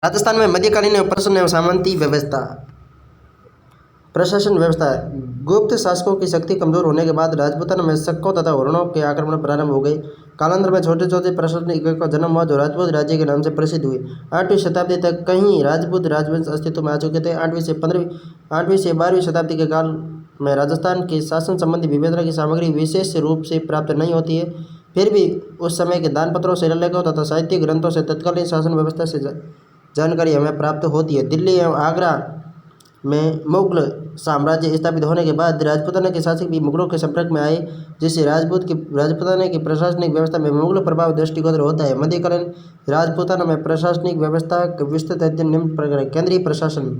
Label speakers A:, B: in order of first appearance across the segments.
A: राजस्थान में मध्यकालीन एवं प्रशासन एवं सामंती व्यवस्था। प्रशासन व्यवस्था। गुप्त शासकों की शक्ति कमजोर होने के बाद राजपूताना में शक्कों तथा वर्णों के आक्रमण प्रारंभ हो गए। कालांतर में छोटे छोटे प्रशासनिक इकाइयों का जन्म हुआ जो राजपूत राज्य के नाम से प्रसिद्ध हुए। 8वीं शताब्दी तक कई राजपूत राजवंश अस्तित्व में आ चुके थे। 8वीं से 12वीं शताब्दी के काल में राजस्थान की शासन संबंधी विवेचना की सामग्री विशेष रूप से प्राप्त नहीं होती है। फिर भी उस समय के दानपत्रों, शिलालेखों तथा साहित्यिक ग्रंथों से तत्कालीन शासन व्यवस्था से जानकारी हमें प्राप्त होती है। दिल्ली एवं आगरा में मुगल साम्राज्य स्थापित होने के बाद राजपूताना के शासक भी मुगलों के संपर्क में आए, जिससे राजपूताना की प्रशासनिक व्यवस्था में मुगल प्रभाव दृष्टिगोचर होता है। मध्यकालीन राजपूताना में प्रशासनिक व्यवस्था के विस्तृत अध्ययन निम्न प्रकार है। केंद्रीय प्रशासन।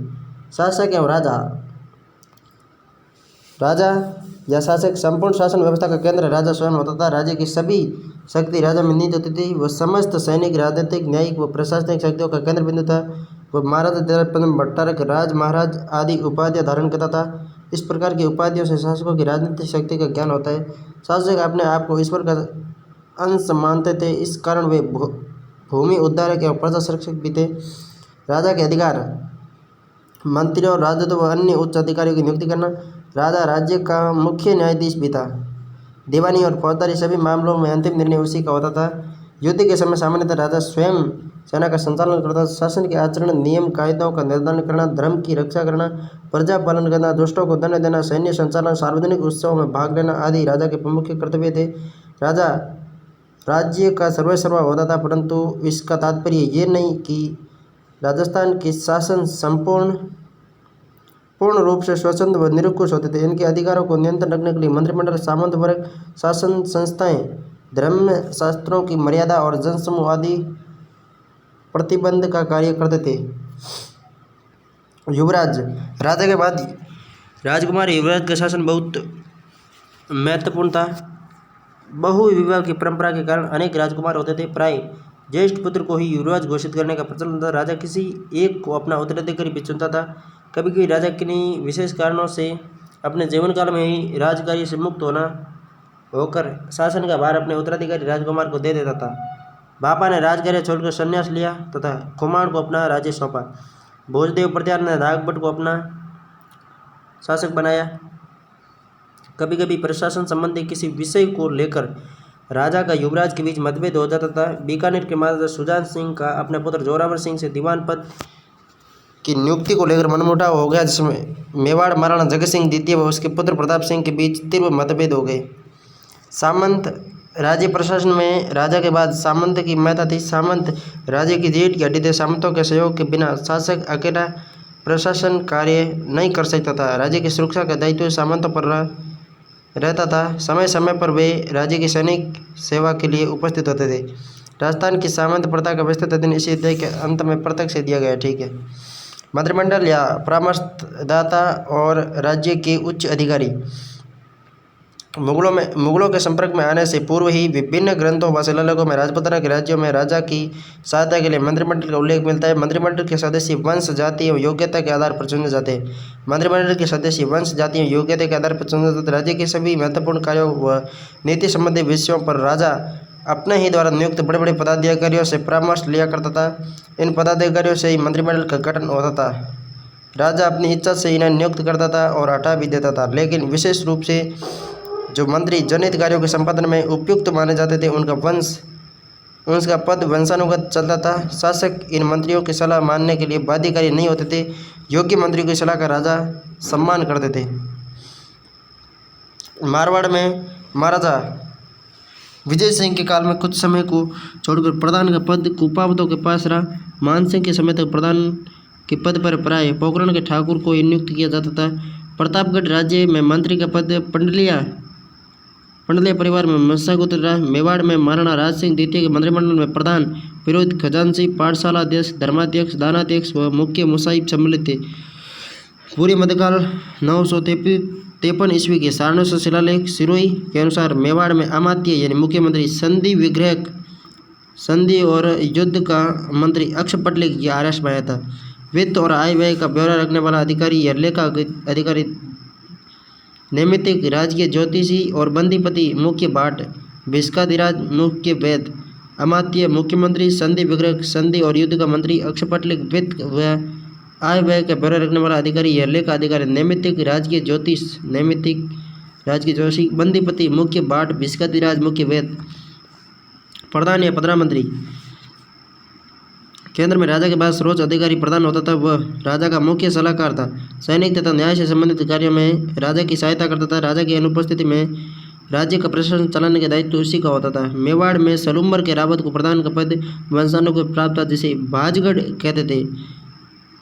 A: शासक एवं राजा। राजा या शासक संपूर्ण शासन व्यवस्था का केंद्र राजा स्वयं होता था। राज्य की सभी शक्ति राजा में निहित होती थी। वह समस्त सैनिक, राजनीतिक, न्यायिक व प्रशासनिक शक्तियों का केंद्र बिंदु था। वह महाराजा, प्रथम भट्टारक, राज महाराज आदि उपाधियां धारण करता था। इस प्रकार की उपाधियों से शासकों की राजनीतिक शक्ति का ज्ञान होता है। शासक अपने आप को ईश्वर का अंश मानते थे, इस कारण वे भूमि उद्धारक एवं प्रजा संरक्षक भी थे। राजा के अधिकार। मंत्रियों, राजदूतों व अन्य उच्च अधिकारियों की नियुक्ति करना। राजा राज्य का मुख्य न्यायाधीश भी था। दीवानी और फौजदारी सभी मामलों में अंतिम निर्णय उसी का होता था। युद्ध के समय सामान्यतः राजा स्वयं सेना का संचालन करता था। शासन के आचरण, नियम, कायदों का निर्धारण करना, धर्म की रक्षा करना, प्रजा पालन करना, दुष्टों को दंड देना, सैन्य संचालन, सार्वजनिक उत्सवों में भाग लेना आदि राजा के प्रमुख कर्तव्य थे। राजा राज्य का सर्वेसर्वा होता था, परंतु इसका तात्पर्य ये नहीं कि राजस्थान की शासन पूर्ण रूप से स्वतंत्र व निरंकुश होते थे। इनके अधिकारों को नियंत्रण रखने के लिए मंत्रिमंडल, सामंत वर्ग, शासन संस्थाएं, धर्म शास्त्रों की मर्यादा और जनसमूह आदि प्रतिबंध का कार्य करते थे। युवराज। राजा के बाद राजकुमार युवराज का शासन बहुत महत्वपूर्ण था। बहुविवाह की परंपरा के कारण अनेक राजकुमार होते थे। प्राय ज्येष्ठ पुत्र को ही युवराज घोषित करने का प्रचलन था। राजा किसी एक को अपना उत्तराधिकारी भी चुनता था। कभी कभी राजा किन्हीं विशेष कारणों से अपने जीवन काल में ही राजकार्य से मुक्त होकर शासन का भार अपने उत्तराधिकारी राजकुमार को दे देता था। बापा ने राजकार्य छोड़कर संन्यास लिया तथा कुमार को अपना राज्य सौंपा। भोजदेव प्रत्यार ने नागभट्ट को अपना शासक बनाया। कभी कभी प्रशासन संबंधी किसी विषय को लेकर राजा का युवराज के बीच मतभेद हो जाता था। बीकानेर के महाराजा सुजान सिंह का अपने पुत्र जोरावर सिंह से दीवान पद की नियुक्ति को लेकर मनमुटाव हो गया, जिसमें मेवाड़ महाराणा जगत सिंह द्वितीय व उसके पुत्र प्रताप सिंह के बीच तीव्र मतभेद हो गए। सामंत। राज्य प्रशासन में राजा के बाद सामंत की महत्ता थी। सामंत राज्य की रीढ़ की हड्डी थे। सामंतों के सहयोग के बिना शासक अकेला प्रशासन कार्य नहीं कर सकता था। राज्य की सुरक्षा का दायित्व सामंतों पर रहता था। समय समय पर वे राज्य की सैनिक सेवा के लिए उपस्थित होते थे। राजस्थान की सामंत प्रथा का विस्तृत अध्ययन इसी अध्याय के अंत में प्रत्यक्ष से दिया गया है। ठीक है। मंत्रिमंडल या परामर्शदाता और राज्य के उच्च अधिकारी। मुगलों के संपर्क में आने से पूर्व ही विभिन्न ग्रंथों व शिलालेखों में राजपूताना के राज्यों में राजा की सहायता के लिए मंत्रिमंडल का उल्लेख मिलता है। मंत्रिमंडल के सदस्य वंश, जाति एवं योग्यता के आधार पर चुने जाते हैं। मंत्रिमंडल के सदस्य वंश, जाति एवं योग्यता के आधार पर चुने जाते हैं। राज्य के सभी महत्वपूर्ण कार्यों व नीति संबंधी विषयों पर राजा अपने ही द्वारा नियुक्त बड़े बड़े पदाधिकारियों से परामर्श लिया करता था। इन पदाधिकारियों से ही मंत्रिमंडल का गठन होता था। राजा अपनी इच्छा से इन्हें नियुक्त करता था और हटा भी देता था, लेकिन विशेष रूप से जो मंत्री जनहित कार्यों के संपादन में उपयुक्त माने जाते थे उनका पद वंशानुगत चलता था। शासक इन मंत्रियों की सलाह मानने के लिए बाध्यकारी नहीं होते थे। योग्य मंत्रियों की सलाह का राजा सम्मान करते थे। मारवाड़ में महाराजा विजय सिंह के काल में कुछ समय को छोड़कर प्रधान का पद कुपावतों के पास रहा। मानसिंह के समय तक प्रधान के पद पर प्राय पोखरण के ठाकुर को नियुक्त किया जाता था। प्रतापगढ़ राज्य में मंत्री का पद पंडलिया परिवार में मस्सागुत्र रहा। मेवाड़ में महाराणा राज सिंह द्वितीय के मंत्रिमंडल में प्रधान, पुरोहित, खजांची, पाठशाला अध्यक्ष, धर्माध्यक्ष, दानाध्यक्ष व मुख्य मुसाहिब सम्मिलित थे। पूर्व मध्यकाल 953 ईस्वी के सारणेश्वर शिलालेख सिरोही के अनुसार मेवाड़ में अमात्य यानी मुख्यमंत्री, संधि विग्रहक, संधि और युद्ध का मंत्री अक्षपटलिक की आरस में आया था। वित्त और आय व्यय का ब्यौरा रखने वाला अधिकारी या लेखा अधिकारी, नैमित्तिक, राजकीय ज्योतिषी और बंदीपति मुख्य भाट, भिस्काधिराज मुख्य वैद अमात्य, मुख्यमंत्री, संधि विग्रह, संधि और युद्ध का मंत्री, अक्षपटलिक, वित्त व आय व्यय का ब्यौरा रखने वाला अधिकारी या लेखा अधिकारी, नैमित्तिक, राजकीय ज्योतिष, नैमित्तिक, राजकीय जोशी, बंदीपति, मुख्य बाट, भिस्काधिराज, मुख्य वेद, प्रधान या प्रधानमंत्री। केंद्र में राजा के पास सर्वोच्च अधिकारी प्रधान होता था, वह राजा का मुख्य सलाहकार था। सैनिक तथा न्याय से संबंधित कार्यों में राजा की सहायता करता था। राजा की अनुपस्थिति में राज्य का प्रशासन चलाने का दायित्व उसी का होता था। मेवाड़ में सलूम्बर के रावत को प्रधान का पद वंशाणु को प्राप्त था, जिसे भाजगढ़ कहते थे।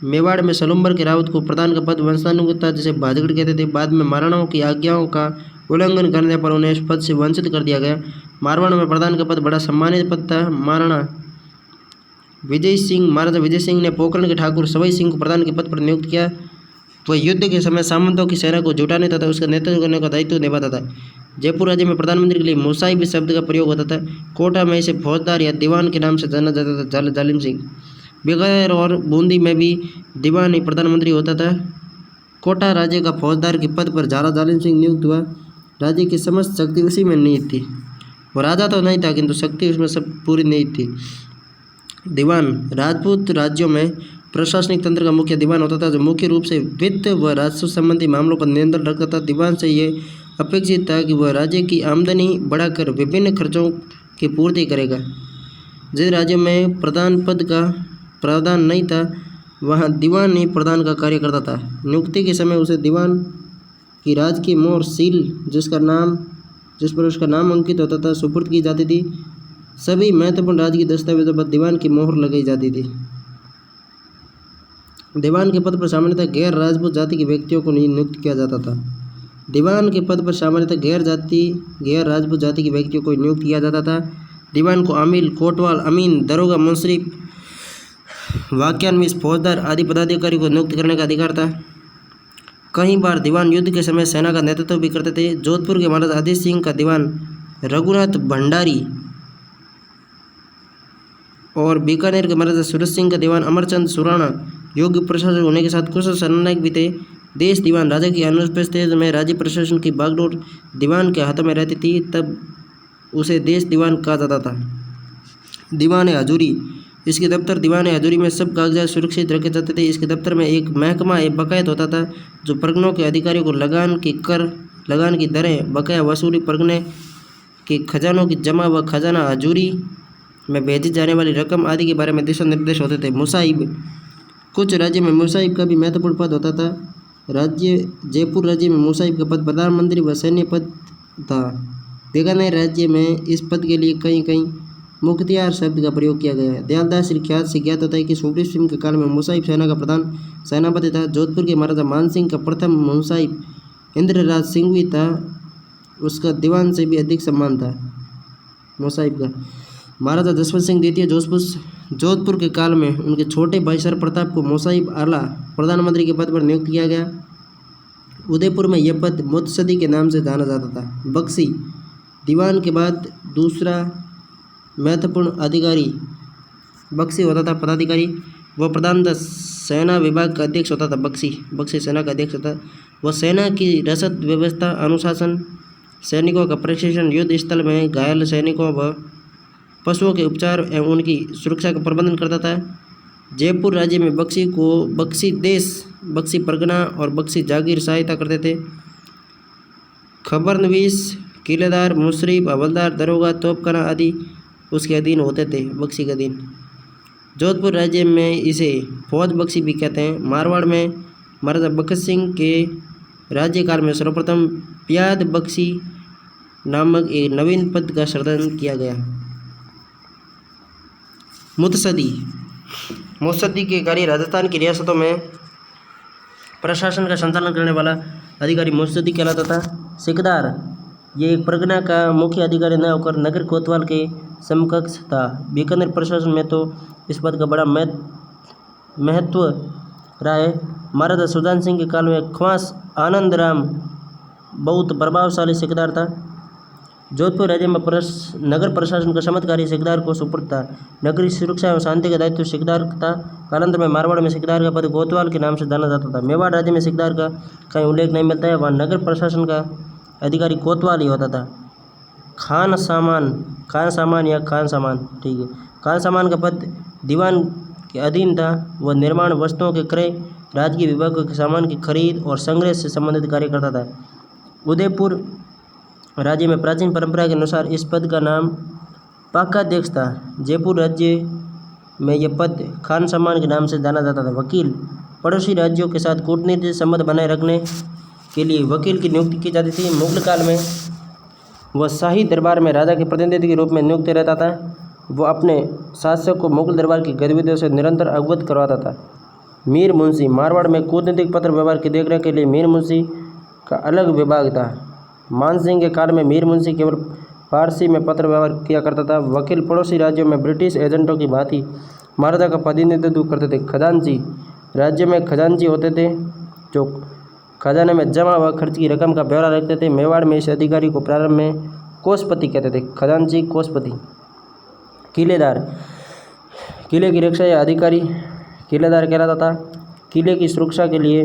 A: मेवाड़ में सलूम्बर के रावत को प्रधान का पद वंशाणु था, जिसे भाजगढ़ कहते थे। बाद में महाराणाओं की आज्ञाओं का उल्लंघन करने पर उन्हें इस पद से वंचित कर दिया गया। मारवाड़ में प्रधान का पद बड़ा सम्मानित पद था। महाराजा विजय सिंह ने पोखरण के ठाकुर सवई सिंह को प्रधान के पद पर नियुक्त किया। वह युद्ध के समय सामंतों की सेना को जुटाने तथा उसका नेतृत्व करने का दायित्व निभाता था। जयपुर राज्य में प्रधानमंत्री के लिए मुसाहिब शब्द का प्रयोग होता था। कोटा में इसे फौजदार या दीवान के नाम से जाना जाता था। जालिम सिंह। बिकानेर और बूंदी में भी दीवान ही प्रधानमंत्री होता था। कोटा राज्य का फौजदार के पद पर झाला जालिम सिंह नियुक्त हुआ। राज्य की समस्त शक्ति उसी में निहित थी। वो राजा तो नहीं था, किंतु शक्ति उसमें सब पूरी निहित थी। दीवान राजपूत राज्यों में प्रशासनिक तंत्र का मुख्य दीवान होता था, जो मुख्य रूप से वित्त व राजस्व संबंधी मामलों पर नियंत्रण रखता था। दीवान से ये अपेक्षित था कि वह राज्य की आमदनी बढ़ाकर विभिन्न खर्चों की पूर्ति करेगा। जिन राज्यों में प्रधान पद का प्रावधान नहीं था, वहाँ दीवान ही प्रधान का कार्य करता था। नियुक्ति के समय उसे दीवान की राजकीय मोहर सील, जिस पर उसका नाम अंकित होता था, सुपुर्द की जाती थी। सभी महत्वपूर्ण राजकीय दस्तावेजों पर दीवान की मोहर लगाई जाती थी। दीवान के पद पर सामान्यतः गैर राजपूत जाति के व्यक्तियों को नियुक्त किया जाता था। दीवान के पद पर सामान्यतः गैर राजपूत जाति के व्यक्तियों को नियुक्त किया जाता था। दीवान को आमिल, कोतवाल, अमीन, दरोगा, मुंसरिफ, वाक्यान्विश, फौजदार आदि पदाधिकारी को नियुक्त करने का अधिकार था। कई बार दीवान युद्ध के समय सेना का नेतृत्व भी करते थे। जोधपुर के महाराजा अजीत सिंह का दीवान रघुनाथ भंडारी और बीकानेर के महाराजा सूरज सिंह का दीवान अमरचंद सुराणा योग्य प्रशासक होने के साथ कुशल सेनानायक भी थे। देश दीवान राजा की अनुपस्थिति में राज्य प्रशासन की बागडोर दीवान के हाथों में रहती थी, तब उसे देश दीवान कहा जाता था। दीवान हजूरी, इसके दफ्तर दीवान हजूरी में सब कागजात सुरक्षित रखे जाते थे। इसके दफ्तर में एक महकमा बकायत होता था, जो परगनों के अधिकारियों को लगान की दरें, बकाया वसूली, परगने के खजानों की जमा व खजाना हजूरी में भेजी जाने वाली रकम आदि के बारे में दिशा निर्देश होते थे। मुसाहिब, कुछ राज्य में मुसाहिब का भी महत्वपूर्ण पद होता था। जयपुर राज्य में मुसाहिब का पद प्रधानमंत्री व सैन्य पद था। बीकानेर राज्य में इस पद के लिए कहीं मुख्तियार शब्द का प्रयोग किया गया है। दयालदास ख्यात से ज्ञात होता है कि सुब्रत सिंह के काल में मुसाहिब सेना का प्रधान सेनापति था। जोधपुर के महाराजा मान सिंह का प्रथम मुसाहिब इंद्रराज सिंघवी था। उसका दीवान से भी अधिक सम्मान था मुसाहिब का। महाराजा जसवंत सिंह द्वितीय जोधपुर के काल में उनके छोटे भाई सर प्रताप को मुसाहिब आला प्रधानमंत्री के पद पर नियुक्त किया गया। उदयपुर में यह पद मुतसदी के नाम से जाना जाता था। बक्सी, दीवान के बाद दूसरा महत्वपूर्ण अधिकारी बक्सी होता था। पदाधिकारी वह प्रधानतः सेना विभाग का अध्यक्ष होता था। बक्सी सेना का अध्यक्ष होता। वह सेना की रसद व्यवस्था, अनुशासन, सैनिकों का प्रशिक्षण, युद्ध स्थल में घायल सैनिकों व पशुओं के उपचार एवं उनकी सुरक्षा का प्रबंधन करता था। जयपुर राज्य में बक्सी को बक्सी देश, बक्सी परगना और बक्सी जागीर सहायता करते थे। खबरनवीस, किलेदार, मुशरीफ, हवलदार, दरोगा, तोपखाना आदि उसके अधीन होते थे। बक्सी के अधीन। जोधपुर राज्य में इसे फौज बक्सी भी कहते हैं। मारवाड़ में महाराजा बखत सिंह के राज्यकाल में सर्वप्रथम प्याद बक्सी नामक एक नवीन पद का सृजन किया गया। मुत्सदी के कार्य राजस्थान की रियासतों में प्रशासन का संचालन करने वाला अधिकारी मुत्सदी कहलाता था। सिकदार, ये एक परगना का मुख्य अधिकारी न होकर नगर कोतवाल के समकक्ष था। बीकानेर प्रशासन में तो इस पद का बड़ा महत्व रहा है। महाराजा सुजान सिंह के काल में ख्वास आनंद राम बहुत प्रभावशाली सिकदार था। जोधपुर राज्य में नगर प्रशासन का चमत्कारी सिकदार को सुपुर्द था। नगरीय सुरक्षा एवं शांति का दायित्व सिकदार था। कालांतर में मारवाड़ में सिकदार का पद कोतवाल के नाम से जाना जाता था। मेवाड़ राज्य में सिकदार का कहीं उल्लेख नहीं मिलता है। वहाँ नगर प्रशासन का अधिकारी कोतवाल ही होता था। खान सामान या खान सामान, ठीक है। खान सामान का पद दीवान के अधीन था। वह निर्माण वस्तुओं के क्रय, राजकीय विभागों के सामान की खरीद और संग्रह से संबंधित कार्य करता था। उदयपुर राज्य में प्राचीन परंपरा के अनुसार इस पद का नाम पाकाध्यक्ष था। जयपुर राज्य में यह पद खान सामान के नाम से जाना जाता था। वकील, पड़ोसी राज्यों के साथ कूटनीतिक संबंध बनाए रखने के लिए वकील की नियुक्ति की जाती थी। मुगल काल में वह शाही दरबार में राजा के प्रतिनिधि के रूप में नियुक्त रहता था। वह अपने शासक को मुगल दरबार की गतिविधियों से निरंतर अवगत करवाता था। मीर मुंशी, मारवाड़ में कूटनीतिक पत्र व्यवहार की देखरेख के लिए मीर मुंशी का अलग विभाग था। मानसिंह के काल में मीर मुंशी केवल फारसी में पत्र व्यवहार किया करता था। वकील पड़ोसी राज्यों में ब्रिटिश एजेंटों की भांति महाराजा का प्रतिनिधित्व करते थे। खजांची, राज्य में खजांची होते थे जो खजाने में जमा व खर्च की रकम का ब्यौरा रखते थे। मेवाड़ में इस अधिकारी को प्रारंभ में कोषपति कहते थे। खजांची, कोषपति। किलेदार, किले की रक्षा या अधिकारी किलेदार कहलाता था। किले की सुरक्षा के लिए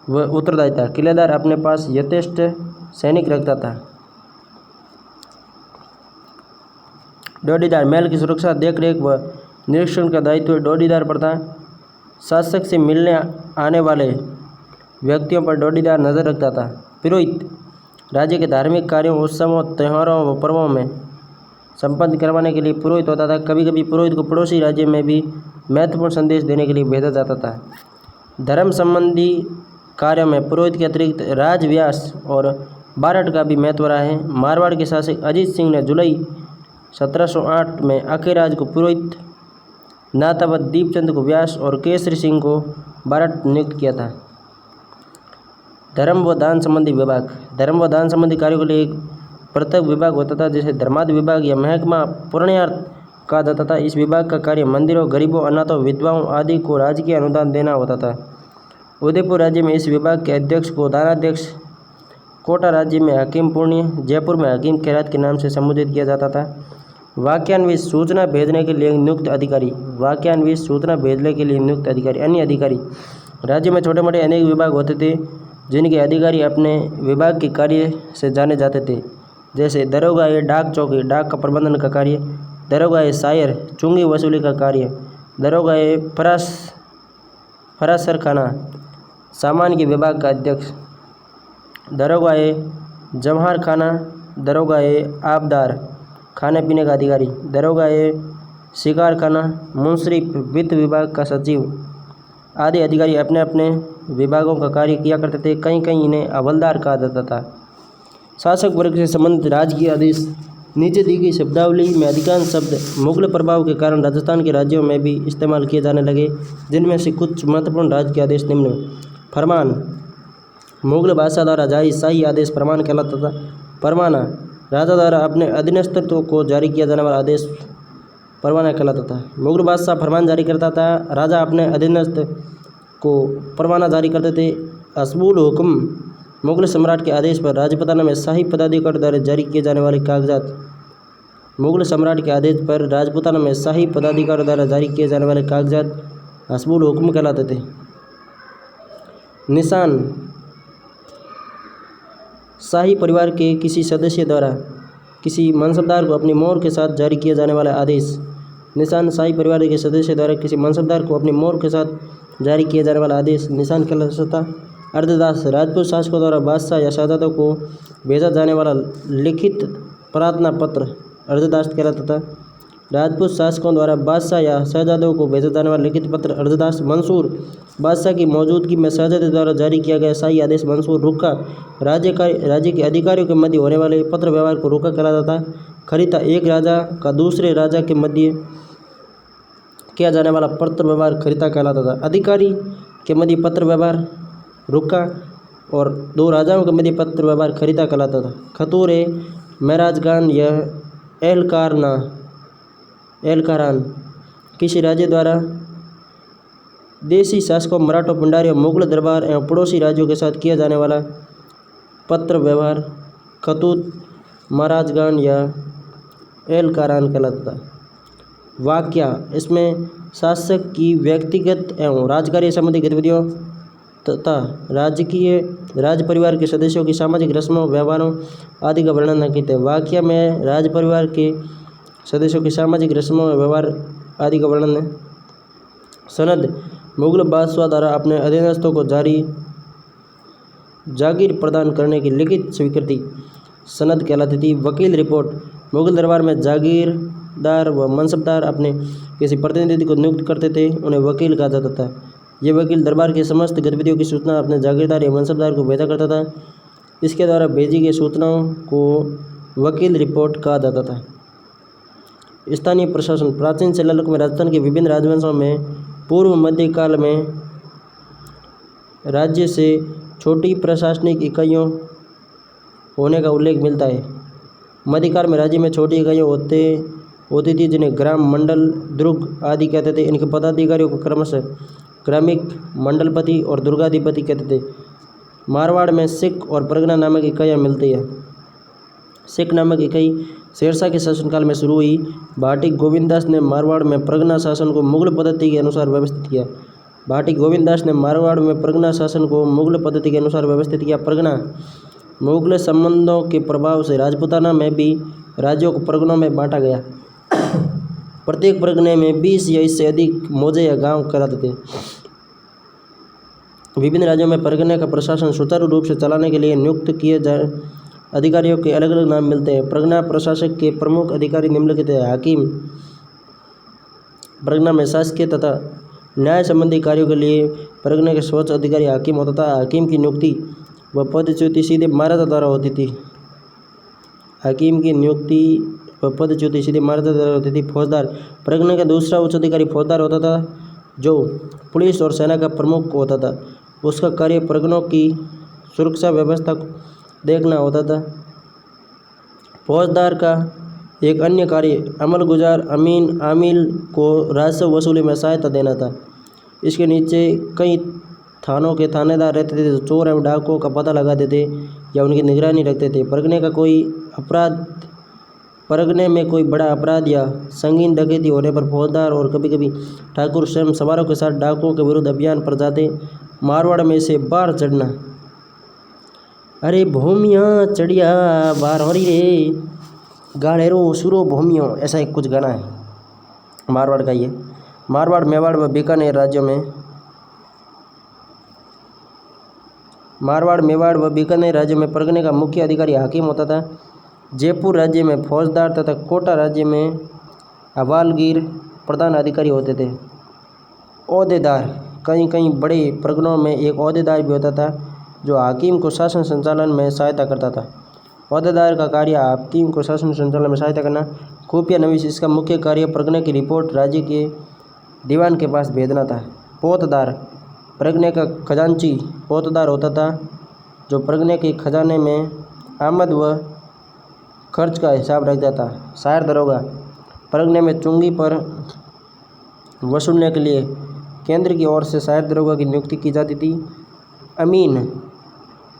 A: वह उत्तरदायी था। किलेदार अपने पास यथेष्ट सैनिक रखता था। डोडीदार, महल की सुरक्षा, देखरेख व निरीक्षण का दायित्व डोडीदार पर था। शासक से मिलने आने वाले व्यक्तियों पर डोडीदार नजर रखता था। पुरोहित, राज्य के धार्मिक कार्यों, उत्सवों, त्योहारों व पर्वों में संपन्न करवाने के लिए पुरोहित होता था। कभी कभी पुरोहित को पड़ोसी राज्य में भी महत्वपूर्ण संदेश देने के लिए भेजा जाता था। धर्म संबंधी कार्यों में पुरोहित के अतिरिक्त राजव्यास और बारठ का भी महत्व रहा है। मारवाड़ के शासक अजीत सिंह ने जुलाई 1708 में अखेराज को पुरोहित, नाथावत दीपचंद को व्यास और केसरी सिंह को बारठ नियुक्त किया था। धर्म व दान संबंधी विभाग, धर्म व दान संबंधी कार्यों के लिए एक पृथक विभाग होता था जिसे धर्माद विभाग या महकमा पुण्यार्थ कहा जाता था। इस विभाग का कार्य मंदिरों, गरीबों, अनाथों, विधवाओं आदि को राजकीय अनुदान देना होता था। उदयपुर राज्य में इस विभाग के अध्यक्ष को दानाध्यक्ष, कोटा राज्य में हकीम पुण्य, जयपुर में हकीम खैरात के नाम से संबोधित किया जाता था। वाक्यान्वित, सूचना भेजने के लिए नियुक्त अधिकारी, वाक्यान्वित, सूचना भेजने के लिए नियुक्त अधिकारी। अन्य अधिकारी, राज्य में छोटे मोटे अनेक विभाग होते थे जिनके अधिकारी अपने विभाग के कार्य से जाने जाते थे। जैसे दरोगा ए डाक चौकी, डाक का प्रबंधन का कार्य। दरोगा ए शायर, चुंगी वसूली का कार्य। दरोगा ए फरासरखाना, सामान के विभाग का अध्यक्ष। दरोगा ए जमहार खाना, दरोगा ए आबदार, खाने पीने का अधिकारी। दरोगा ए शिकार खाना, मुंसरिफ, वित्त विभाग का सचिव आदि अधिकारी अपने अपने विभागों का कार्य किया करते थे। कहीं कहीं इन्हें हवलदार कहा जाता था। शासक वर्ग से संबंधित राजकीय आदेश, नीचे दी गई शब्दावली में अधिकांश शब्द मुगल प्रभाव के कारण राजस्थान के राज्यों में भी इस्तेमाल किए जाने लगे, जिनमें से कुछ महत्वपूर्ण राजकीय आदेश निम्न में। फरमान, मुगल बादशाह द्वारा जारी शाही आदेश फरमान कहलाता था। परवाना, राजा द्वारा अपने अधीनस्थों को जारी किया जाने वाला आदेश परवाना कहलाता था। मुगल बादशाह फरमान जारी करता था, राजा अपने अधीनस्थ को परवाना जारी करते थे। असबुल हुक्म, मुगल सम्राट के आदेश पर राजपुताना में शाही पदाधिकारी द्वारा जारी किए जाने वाले कागजात। मुगल सम्राट के आदेश पर राजपुताना में शाही पदाधिकारी द्वारा जारी किए जाने वाले कागजात असबुल हुक्म कहलाते थे। निशान, शाही परिवार के किसी सदस्य द्वारा किसी मनसबदार को अपनी मोहर के साथ जारी किया जाने वाला आदेश। निशान, शाही परिवार के सदस्य द्वारा किसी मनसबदार को अपनी मोहर के साथ जारी किया जाने वाला आदेश निशान कहलाता था। अर्धदास, राजपूत शासकों द्वारा बादशाह या शहजादों को भेजा जाने वाला लिखित प्रार्थना पत्र अर्धदास कहलाता था। राजपूत शासकों द्वारा बादशाह या शहजादों को भेजा जाने वाला लिखित पत्र अर्धदास। मंसूर, बादशाह की मौजूदगी में शहजादे द्वारा जारी किया गया शाही आदेश मंसूर। रुक्का, राज्य के अधिकारियों के मध्य होने वाले पत्र व्यवहार को रुक्का कहलाता था। खरीता, एक राजा का दूसरे राजा के मध्य किया जाने वाला पत्र व्यवहार खरीता कहलाता था। अधिकारी के मध्य पत्र व्यवहार रुक्का और दो राजाओं के मध्य पत्र व्यवहार खरीता कहलाता था। खतूर ए महराजगान या एहलकारान, किसी राज्य द्वारा देशी शासकों, मराठों, भंडारियों, मुगल दरबार एवं पड़ोसी राज्यों के साथ किया जाने वाला पत्र व्यवहार खतूत, महाराजगान या एहलकारान कहलाता था। वाक्या, इसमें शासक की व्यक्तिगत एवं राजकार्य संबंधी गतिविधियों तथा राज परिवार के सदस्यों की सामाजिक रस्मों व्यवहारों आदि का वर्णन न कीते। वाक्य में राज परिवार के सदस्यों की सामाजिक रस्मों व्यवहार आदि का वर्णन है। सनद मुगल बादशाह द्वारा अपने अधीनस्थों को जागीर प्रदान करने की लिखित स्वीकृति सनद कहलाती थी। वकील रिपोर्ट मुगल दरबार में जागीरदार व मनसबदार अपने किसी प्रतिनिधि को नियुक्त करते थे, उन्हें वकील कहा जाता था। ये वकील दरबार की समस्त गतिविधियों की सूचना अपने जागीरदार या मनसबदार को भेजा करता था। इसके द्वारा भेजी गई सूचनाओं को वकील रिपोर्ट कहा जाता था। स्थानीय प्रशासन प्राचीन शिलालेख में राजस्थान के विभिन्न राजवंशों में पूर्व मध्यकाल में राज्य से छोटी प्रशासनिक इकाइयों होने का उल्लेख मिलता है। मध्यकाल में राज्य में छोटी इकाइयाँ होती थी जिन्हें ग्राम, मंडल, दुर्ग आदि कहते थे। इनके पदाधिकारियों को क्रमशः ग्रामिक, मंडलपति और दुर्गाधिपति कहते थे। मारवाड़ में सिख और परगना नामक इकाइयाँ मिलती है। सिख नामक इकाई शेरशाह के शासनकाल में शुरू हुई। भाटी गोविंददास ने मारवाड़ में परगना शासन को मुगल पद्धति के अनुसार व्यवस्थित किया। भाटी गोविंददास ने मारवाड़ में परगना शासन को मुगल पद्धति के अनुसार व्यवस्थित किया। परगना मुगल संबंधों के प्रभाव से राजपूताना में भी राज्यों को परगनों में बांटा गया। प्रत्येक परगने में 20 या इससे अधिक मौजे या गांव कराते थे। विभिन्न राज्यों में परगने का प्रशासन सुचारू रूप से चलाने के लिए नियुक्त किए जाए अधिकारियों के अलग अलग नाम मिलते हैं। परगना प्रशासक के प्रमुख अधिकारी निम्नलिखित हैं। हाकिम परगना में शासकीय तथा न्याय संबंधी कार्यों के लिए परगने के सर्वोच्च अधिकारी हाकिम होता था। हाकिम की नियुक्ति व पदच्युति सीधे महाराजा द्वारा होती थी। हाकिम की नियुक्ति व पदच्युति सीधे महाराजा द्वारा होती थी। फौजदार परगने का दूसरा उच्च अधिकारी फौजदार होता था, जो पुलिस और सेना का प्रमुख होता था। उसका कार्य परगनों की सुरक्षा व्यवस्था को देखना होता था। फौजदार का एक अन्य कार्य अमलगुजार आमिल को राजस्व वसूली में सहायता देना था। इसके नीचे कई थानों के थानेदार रहते थे, जो चोर एवं डाकुओं का पता लगाते थे या उनकी निगरानी रखते थे। परगने में कोई बड़ा अपराध या संगीन डकैती होने पर फौजदार और कभी कभी ठाकुर स्वयं सवारों के साथ डाकुओं के विरुद्ध अभियान पर जाते। मारवाड़ में से बाढ़ चढ़ना, अरे भूमियाँ चढ़िया बार हो रही रे, गाढ़ेरो सुरो भूमियों, ऐसा एक कुछ गाना है मारवाड़ का। ये मारवाड़, मेवाड़ व बीकानेर राज्यों में परगने का मुख्य अधिकारी हाकिम होता था। जयपुर राज्य में फौजदार तथा कोटा राज्य में हवालगीर प्रधान अधिकारी होते थे। ओहदेदार कई बड़े परगनों में एक ओहदेदार भी होता था, जो हाकिम को शासन संचालन में सहायता करता था। ओहदेदार का कार्य हाकिम को शासन संचालन में सहायता करना। खुफिया नवीस, इसका मुख्य कार्य परगने की रिपोर्ट राज्य के दीवान के पास भेजना था। पोतदार परगने का खजांची पोतदार होता था, जो परगने के खजाने में आमद व खर्च का हिसाब रखता था। शायर दरोगा परगने में चुंगी पर वसूलने के लिए केंद्र की ओर से शायर दरोगा की नियुक्ति की जाती थी। अमीन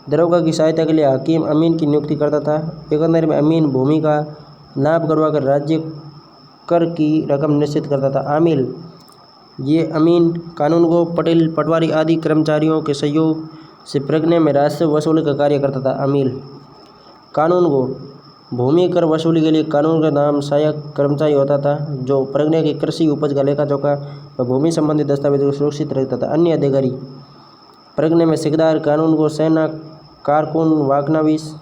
A: दरोगा की सहायता के लिए हाकिम अमीन की नियुक्ति करता था। बीकानेर में अमीन भूमि का नाप करवाकर राज्य कर की रकम निश्चित करता था। आमिल, ये अमीन कानूनगो, पटेल, पटवारी आदि कर्मचारियों के सहयोग से परगने में राजस्व वसूली का कार्य करता था। आमिल कानूनगो भूमि कर वसूली के लिए कानून का नाम सहायक कर्मचारी होता था, जो परगने की कृषि उपज का लेखा जोखा व भूमि संबंधी दस्तावेजों को सुरक्षित रखता था। अन्य अधिकारी परगने में सिकदार, कानूनगो, सेना कारकुन, वाकनावीस,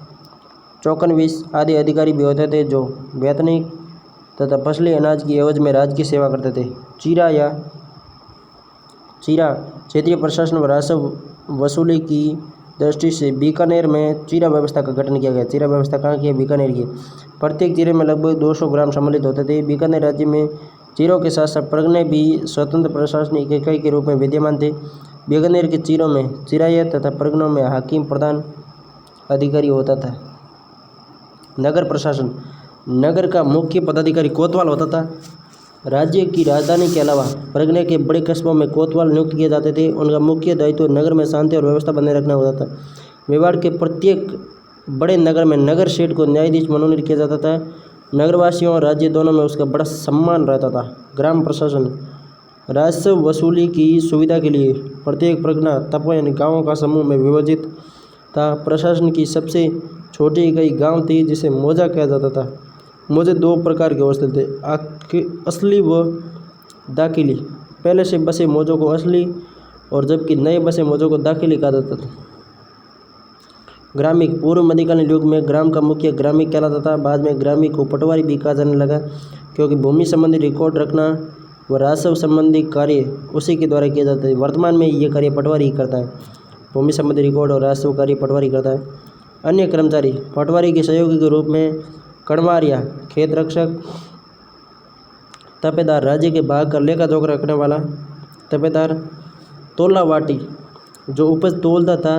A: चौकनवीस आदि अधिकारी भी होते थे, जो वैतनिक तथा फसली अनाज की एवज में राज्य की सेवा करते थे। चीरा क्षेत्रीय प्रशासन व राजस्व वसूली की दृष्टि से बीकानेर में चीरा व्यवस्था का गठन किया गया। चीरा व्यवस्था कहाँ की है? बीकानेर की। प्रत्येक चीरे में लगभग 200 ग्राम सम्मिलित होते थे। बीकानेर राज्य में चीरों के साथ साथ परगने भी स्वतंत्र प्रशासनिक इकाई के रूप में विद्यमान थे। बीकानेर के चीरों में चिरायत तथा परगनों में हाकिम प्रधान अधिकारी होता था। नगर प्रशासन, नगर का मुख्य पदाधिकारी कोतवाल होता था। राज्य की राजधानी के अलावा परगने के बड़े कस्बों में कोतवाल नियुक्त किए जाते थे। उनका मुख्य दायित्व नगर में शांति और व्यवस्था बनाए रखना होता था। मेवाड़ के प्रत्येक बड़े नगर में नगर सेठ को न्यायाधीश मनोनीत किया जाता था। नगरवासियों और राज्य दोनों में उसका बड़ा सम्मान रहता था। ग्राम प्रशासन, राजस्व वसूली की सुविधा के लिए प्रत्येक परगना तपो यानी गाँवों का समूह में विभाजित था। प्रशासन की सबसे छोटी इकाई गांव थी जिसे मौजा कहा जाता था। मौजे दो प्रकार के होते थे, असली व दाखिली। पहले से बसे मौजों को असली और जबकि नए बसे मौजों को दाखिली कहा जाता था। ग्रामिक पूर्व मध्यकालीन युग में ग्राम का मुखिया ग्रामिक कहलाता था। बाद में ग्रामिक को पटवारी भी कहा जाने लगा क्योंकि भूमि संबंधी रिकॉर्ड रखना व राजस्व संबंधी कार्य उसी के द्वारा किया जाता है। वर्तमान में ये कार्य पटवारी ही करता है। भूमि संबंधी रिकॉर्ड और राजस्व कार्य पटवारी करता है। अन्य कर्मचारी पटवारी के सहयोगी के रूप में कड़वारिया, खेत रक्षक, तपेदार, राज्य के भाग का लेखा जोखा रखने वाला तपेदार, तोलावाटी जो उपज तोलता था,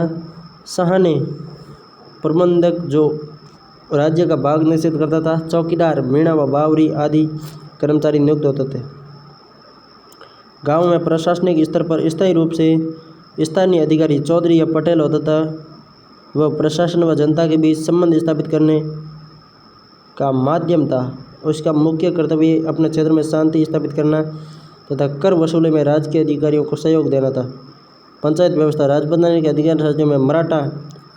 A: सहाने प्रबंधक जो राज्य का भाग निश्चित करता था, चौकीदार, मीणा व बावरी आदि कर्मचारी नियुक्त होते थे। गांव में प्रशासनिक स्तर पर स्थायी रूप से स्थानीय अधिकारी चौधरी या पटेल होता था। वह प्रशासन व जनता के बीच संबंध स्थापित करने का माध्यम था। उसका मुख्य कर्तव्य अपने क्षेत्र में शांति स्थापित करना तथा कर वसूली में राजकीय अधिकारियों को सहयोग देना था। पंचायत व्यवस्था राजबंधाने के अधिकार राज्यों में मराठा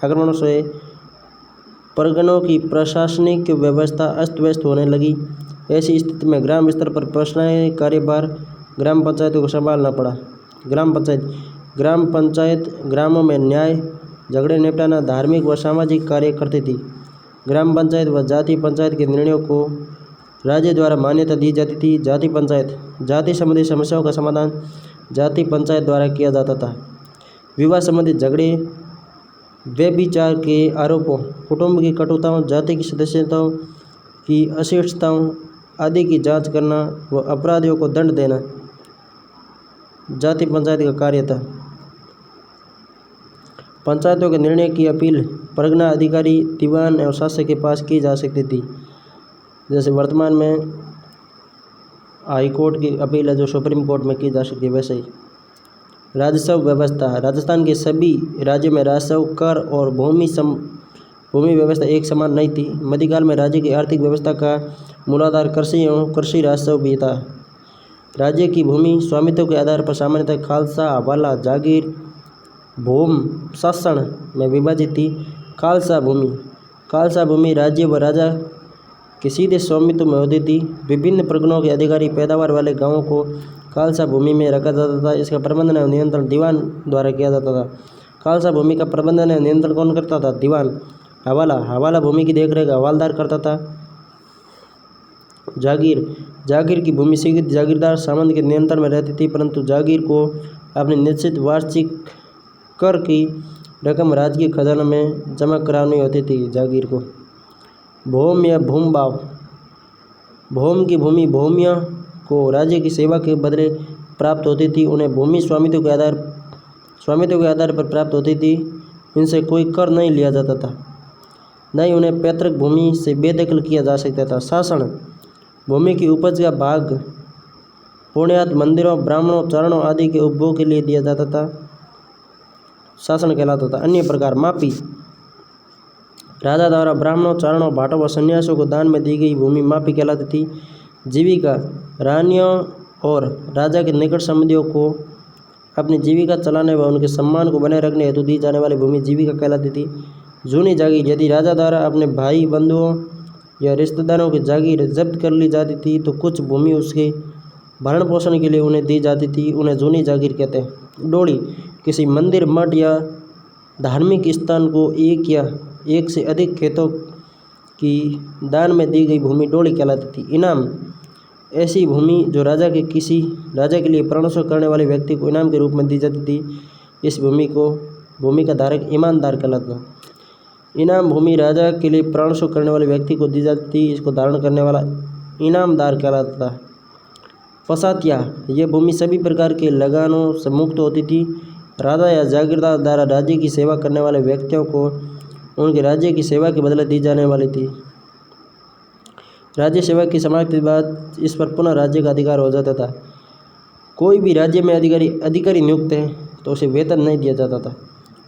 A: आक्रमणों से परगनों की प्रशासनिक व्यवस्था अस्त व्यस्त होने लगी। ऐसी स्थिति में ग्राम स्तर पर प्रशासनिक कार्यभार ग्राम पंचायतों को संभालना पड़ा। ग्राम पंचायत ग्रामों में न्याय, झगड़े निपटाना, धार्मिक व सामाजिक कार्य करती थी। ग्राम पंचायत व जाति पंचायत के निर्णयों को राज्य द्वारा मान्यता दी जाती थी। जाति पंचायत जाति संबंधी समस्याओं का समाधान जाति पंचायत द्वारा किया जाता था। विवाह संबंधी झगड़े, व्यभिचार के आरोपों, कुटुंब की कटुताओं, जाति की सदस्यताओं की अशिष्टताओं आदि की जांच करना व अपराधियों को दंड देना जाति पंचायत का कार्य था। पंचायतों के निर्णय की अपील परगना अधिकारी, दीवान और शासक के पास की जा सकती थी। जैसे वर्तमान में हाई कोर्ट की अपील है जो सुप्रीम कोर्ट में की जा सकती है, वैसे ही। राजस्व व्यवस्था राजस्थान के सभी राज्यों में राजस्व, कर और भूमि व्यवस्था एक समान नहीं थी। मध्यकाल में राज्य की आर्थिक व्यवस्था का मूलाधार कृषि एवं कृषि राजस्व भी था। राज्य की भूमि स्वामित्व के आधार पर सामान्यतः खालसा, हवाला, जागीर, भूम शासन में विभाजित थी। खालसा भूमि राज्य व राजा के सीधे स्वामित्व में होती थी। विभिन्न प्रगणों के अधिकारी पैदावार वाले गांवों को खालसा भूमि में रखा जाता था। इसका प्रबंधन एवं नियंत्रण दीवान द्वारा किया जाता था। खालसा भूमि का प्रबंधन एवं नियंत्रण कौन करता था? दीवान। हवाला भूमि की देखरेख हवालदार करता था। जागीर की भूमि सीमित जागीरदार सामंत के नियंत्रण में रहती थी, परंतु जागीर को अपनी निश्चित वार्षिक कर की रकम राजकीय खजाना में जमा करानी होती थी। जागीर को भूम या भूमभाव भूम की भूमि भूमियों को राज्य की सेवा के बदले प्राप्त होती थी। उन्हें भूमि स्वामित्व के आधार पर प्राप्त होती थी। इनसे कोई कर नहीं लिया जाता था, न ही उन्हें पैतृक भूमि से बेदखल किया जा सकता था। शासन भूमि की उपज का भाग पुण्यात मंदिरों, ब्राह्मणों, चारणों आदि के उपभोग के लिए दिया जाता था, शासन कहलाता था। अन्य प्रकार मापी राजा द्वारा ब्राह्मणों, चारणों, भाटों व सन्यासियों को दान में दी गई भूमि मापी कहलाती थी। जीविका रानियों और राजा के निकट संबंधियों को अपनी जीविका चलाने व उनके सम्मान को बनाए रखने हेतु दी जाने वाली भूमि जीविका कहलाती थी। जूनी जागीर यदि राजा द्वारा अपने भाई, बंधुओं या रिश्तेदारों की जागीर जब्त कर ली जाती थी तो कुछ भूमि उसके भरण पोषण के लिए उन्हें दी जाती थी, उन्हें जूनी जागीर कहते हैं। डोली किसी मंदिर, मठ या धार्मिक स्थान को एक से अधिक खेतों की दान में दी गई भूमि डोली कहलाती थी। इनाम ऐसी भूमि जो राजा के लिए प्राणोत्सव करने वाले व्यक्ति को इनाम के रूप में दी जाती थी। इस भूमि का धारक ईमानदार कहलाता था। इनाम भूमि राजा के लिए प्राणोत्सव करने वाले व्यक्ति को दी जाती थी, इसको धारण करने वाला इनामदार कहलाता था। पसातिया यह भूमि सभी प्रकार के लगानों से मुक्त होती थी। राजा या जागीरदार द्वारा राज्य की सेवा करने वाले व्यक्तियों को उनके राज्य की सेवा के बदले दी जाने वाली थी। राज्य सेवा की समाप्ति के बाद इस पर पुनः राज्य का अधिकार हो जाता था। कोई भी राज्य में अधिकारी नियुक्त है तो उसे वेतन नहीं दिया जाता था,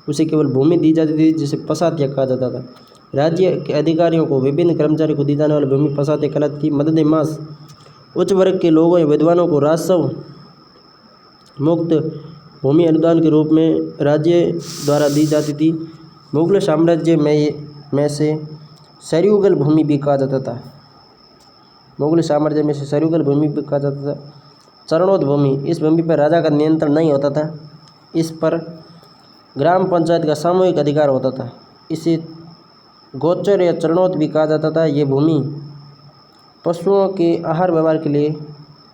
A: उसे केवल भूमि दी जाती थी जिसे पसातिया कहा जाता था। राज्य के अधिकारियों को विभिन्न कर्मचारियों को दी जाने वाली भूमि पसातिया कहलाती थी। मदद मास उच्च वर्ग के लोगों या विद्वानों को राजस्व मुक्त भूमि अनुदान के रूप में राज्य द्वारा दी जाती थी। मुगल साम्राज्य में से सरयुगल भूमि भी कहा जाता था। मुगल साम्राज्य में से सरयुगल भूमि भी कहा जाता था। चरणोत भूमि, इस भूमि पर राजा का नियंत्रण नहीं होता था। इस पर ग्राम पंचायत का सामूहिक अधिकार होता था। इसे गोचर या चरणोत भी कहा जाता था। ये भूमि पशुओं के आहार व्यवहार के लिए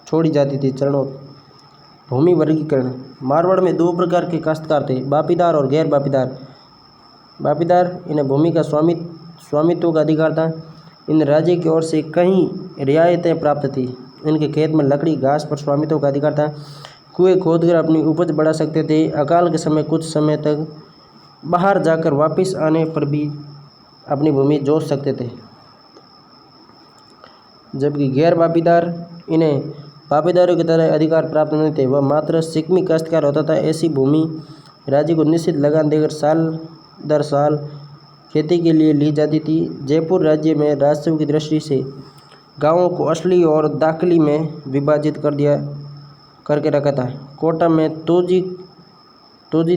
A: छोड़ी जाती थी। चरणोत भूमि वर्गीकरण, मारवाड़ में दो प्रकार के काश्तकार थे, बापीदार और गैर बापीदार। बापीदार, इन्हें भूमि का स्वामित्व का अधिकार था। इन राज्य की ओर से कई रियायतें प्राप्त थी। इनके खेत में लकड़ी घास पर स्वामित्व का अधिकार था। कुएं खोदकर अपनी उपज बढ़ा सकते थे। अकाल के समय कुछ समय तक बाहर जाकर वापस आने पर भी अपनी भूमि जोत सकते थे। जबकि गैर बापीदार, इन्हें बापीदारों की तरह अधिकार प्राप्त नहीं थे। वह मात्र शिकमी काश्तकार होता था। ऐसी भूमि राज्य को निश्चित लगान देकर साल दर साल खेती के लिए ली जाती थी। जयपुर राज्य में राजस्व की दृष्टि से गांवों को असली और दाखिली में विभाजित करके रखा था। कोटा में तोजी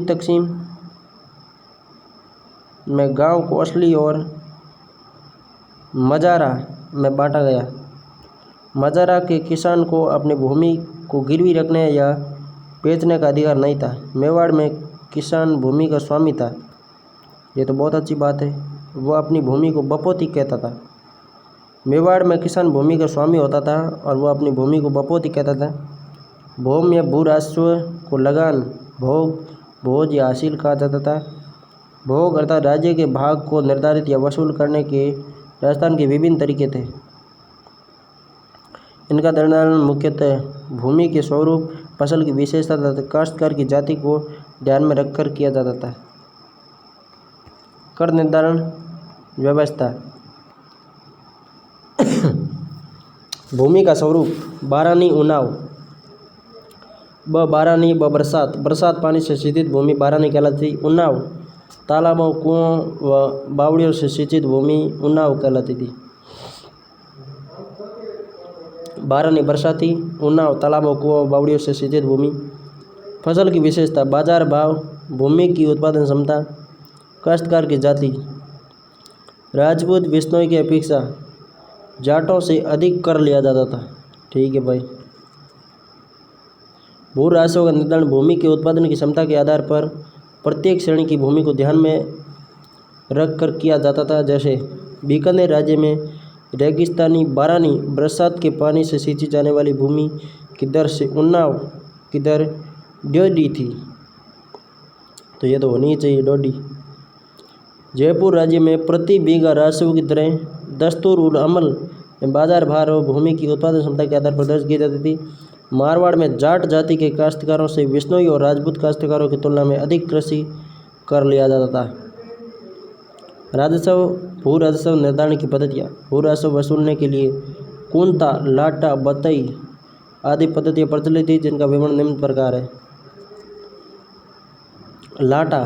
A: तकसीम में गांव को असली और मजारा में बांटा गया। मजारा के किसान को अपनी भूमि को गिरवी रखने या बेचने का अधिकार नहीं था। मेवाड़ में किसान भूमि का स्वामी था। ये तो बहुत अच्छी बात है। वह अपनी भूमि को बपोती कहता था। मेवाड़ में किसान भूमि का स्वामी होता था और वह अपनी भूमि को बपोती कहता था। भूमि या भू राजस्व को लगान, भोग, भोज या हासिल कहा जाता था। भोग अर्थात राज्य के भाग को निर्धारित या वसूल करने के राजस्थान के विभिन्न तरीके थे। इनका निर्धारण मुख्यतः भूमि के स्वरूप, फसल की विशेषता तथा काश्तकार की जाति को ध्यान में रखकर किया जाता था। कर निर्धारण व्यवस्था। भूमि का स्वरूप, बारानी उन्नाव, बारानी बरसात, बरसात पानी से सिंचित भूमि बारानी कहलाती। उन्नाव, तालाबों, कुओं व बावड़ियों से सिंचित भूमि उन्नाव कहलाती थी। बारानी बरसाती, उन्नाव तालाबों, कुओं, बावड़ियों से सिंचित भूमि। फसल की विशेषता, बाजार भाव, भूमि की उत्पादन क्षमता, काश्तकार की जाति। राजपूत बिश्नोई की अपेक्षा जाटों से अधिक कर लिया जाता था। ठीक है भाई। भू राजस्व का निर्धारण भूमि के उत्पादन की क्षमता के आधार पर प्रत्येक श्रेणी की भूमि को ध्यान में रख कर किया जाता था। जैसे बीकानेर राज्य में रेगिस्तानी बारानी बरसात के पानी से सिंची जाने वाली भूमि की दर से उन्नाव की दर 1.5 थी। तो ये तो होनी ही चाहिए 1.5। जयपुर राज्य में प्रति बीघा राजस्व की दरें दस्तूर उल अमल में बाजार भाव और भूमि की उत्पादन क्षमता के आधार पर दर्ज की जाती थी। मारवाड़ में जाट जाति के काश्तकारों से बिश्नोई और राजपूत काश्तकारों की तुलना में अधिक कृषि कर लिया जाता था। राजस्व, भू राजस्व निर्धारण की पद्धतियाँ। भू राजस्व वसूलने के लिए कुंता, लाटा, बतई आदि पद्धतियाँ प्रचलित थी, जिनका विवरण निम्न प्रकार है। लाटा,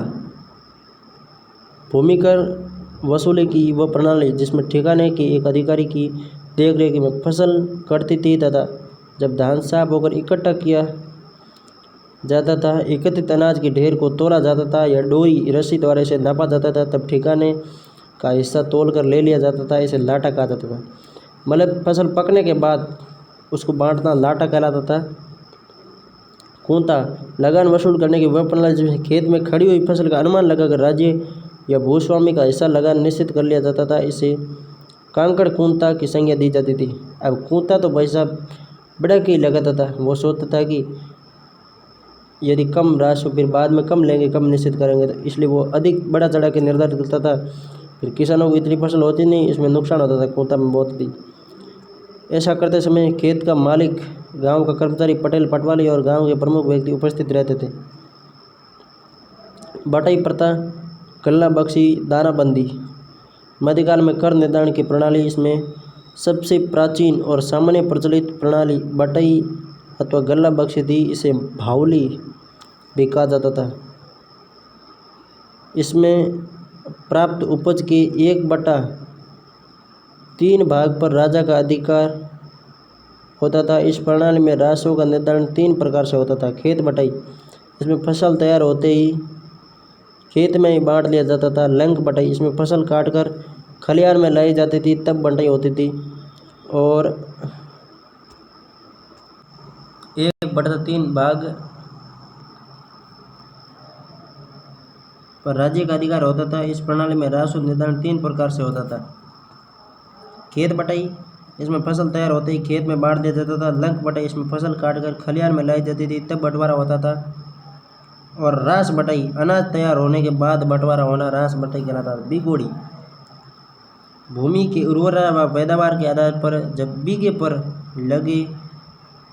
A: भूमि कर वसूली की वह प्रणाली जिसमें ठिकाने के एक अधिकारी की देखरेख में फसल कटती थी तथा जब धान साफ होकर इकट्ठा किया जाता था, एकत्रित अनाज के ढेर को तोला जाता था या डोरी रस्सी द्वारा इसे नापा जाता था, तब ठिकाने का हिस्सा तोल कर ले लिया जाता था। इसे लाटा कहा जाता था। मतलब फसल पकने के बाद उसको बांटना लाटा कहलाता था। कुंता, लगान वसूल करने की वह प्रणाली जिसमें खेत में खड़ी हुई फसल का अनुमान लगाकर राज्य या भूस्वामी का हिस्सा लगान निश्चित कर लिया जाता था। इसे कांकड़ कुंता की संज्ञा दी जाती थी। अब कुंता तो भाई साहब बड़ा की लगाता था। वो सोचता था कि यदि कम राशि फिर बाद में कम लेंगे, कम निश्चित करेंगे, तो इसलिए वो अधिक बड़ा चढ़ा के निर्धारित करता था। फिर किसानों को इतनी फसल होती नहीं, इसमें नुकसान होता था, कुंता में बहुत थी। ऐसा करते समय खेत का मालिक, गांव का कर्मचारी, पटेल, पटवारी और गांव के प्रमुख व्यक्ति उपस्थित रहते थे। बटाई प्रथा, गल्ला बख्शी, दानाबंदी। मध्यकाल में कर निर्धारण की प्रणाली, इसमें सबसे प्राचीन और सामान्य प्रचलित प्रणाली बटाई अथवा गल्ला बख्शी थी। इसे भावली भी कहा जाता था। इसमें प्राप्त उपज के 1/3 भाग पर राजा का अधिकार होता था। इस प्रणाली में राजस्व का निर्धारण 3 प्रकार से होता था। खेत बटाई, इसमें फसल तैयार होते ही खेत में ही बांट लिया जाता था। लंक बटाई, इसमें फसल काटकर खलिहान में लाई जाती थी, तब बटाई होती थी। और 1/3 भाग पर राज्य का अधिकार होता था। इस प्रणाली में राजस्व निर्धारण 3 प्रकार से होता था। खेत बटाई, इसमें फसल तैयार होते ही खेत में बांट दिया जाता था। लंक बटाई, इसमें फसल काटकर खलिहान में लाई जाती थी, तब बंटवारा होता था। और रास बटाई, अनाज तैयार होने के बाद बंटवारा होना रास बटाई कहलाता था। बीघोड़ी, भूमि की उर्वरता व पैदावार के आधार पर जब बीघे पर लगे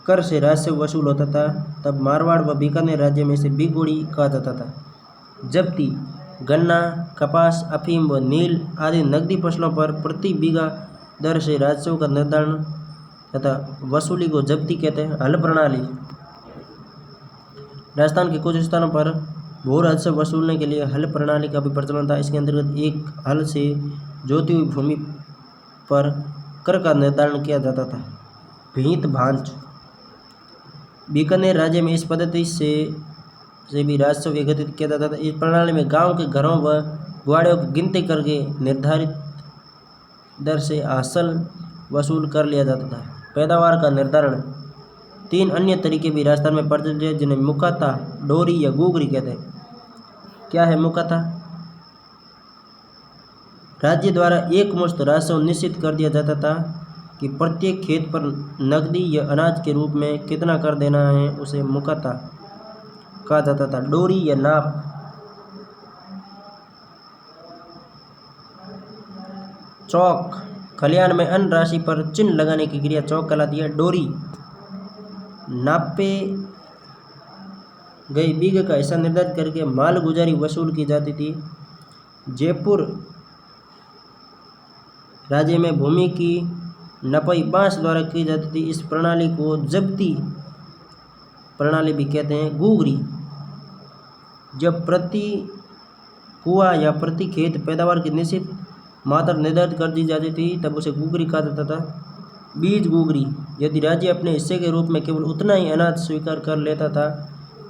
A: कर से राजस्व वसूल होता था, तब मारवाड़ व बीकानेर राज्य में इसे बीघोड़ी कहा जाता था। जब्ती, गन्ना, कपास, अफीम व नील आदि नकदी फसलों पर प्रति बीघा दर से राजस्व का निर्धारण तथा वसूली को जब्ती कहते हैं। हल प्रणाली, राजस्थान के कुछ स्थानों पर भू राजस्व वसूलने के लिए हल प्रणाली का भी प्रचलन था। इसके अंतर्गत एक हल से जोती हुई भूमि पर कर का निर्धारण किया जाता था। भींत भांज, बीकानेर राज्य में इस पद्धति से भी राजस्व एकत्रित किया जाता था। इस प्रणाली में गांव के घरों व ग्वाड़ियों की गिनती करके निर्धारित दर से हासिल वसूल कर लिया जाता था। पैदावार का निर्धारण, 3 अन्य तरीके भी राजस्थान में प्रचलित है, जिन्हें मुकाता, डोरी या गुगरी कहते हैं। क्या है मुकाता? राज्य द्वारा एकमुश्त राजस्व निश्चित कर दिया जाता था कि प्रत्येक खेत पर नकदी या अनाज के रूप में कितना कर देना है, उसे मुकाता कहा जाता था। डोरी या नाप, चौक, खलिहान में अन्य राशि पर चिन्ह लगाने की क्रिया चौक कहलाती है। डोरी, नापे गए बीघे का हिस्सा निर्धारित करके माल गुजारी वसूल की जाती थी। जयपुर राज्य में भूमि की नपाई बांस द्वारा की जाती थी। इस प्रणाली को जब्ती प्रणाली भी कहते हैं। गुगरी, जब प्रति कुआ या प्रति खेत पैदावार की निश्चित मात्रा निर्धारित कर दी जाती थी, तब उसे गुगरी कहा जाता था। बीज गुगरी, यदि राज्य अपने हिस्से के रूप में केवल उतना ही अनाज स्वीकार कर लेता था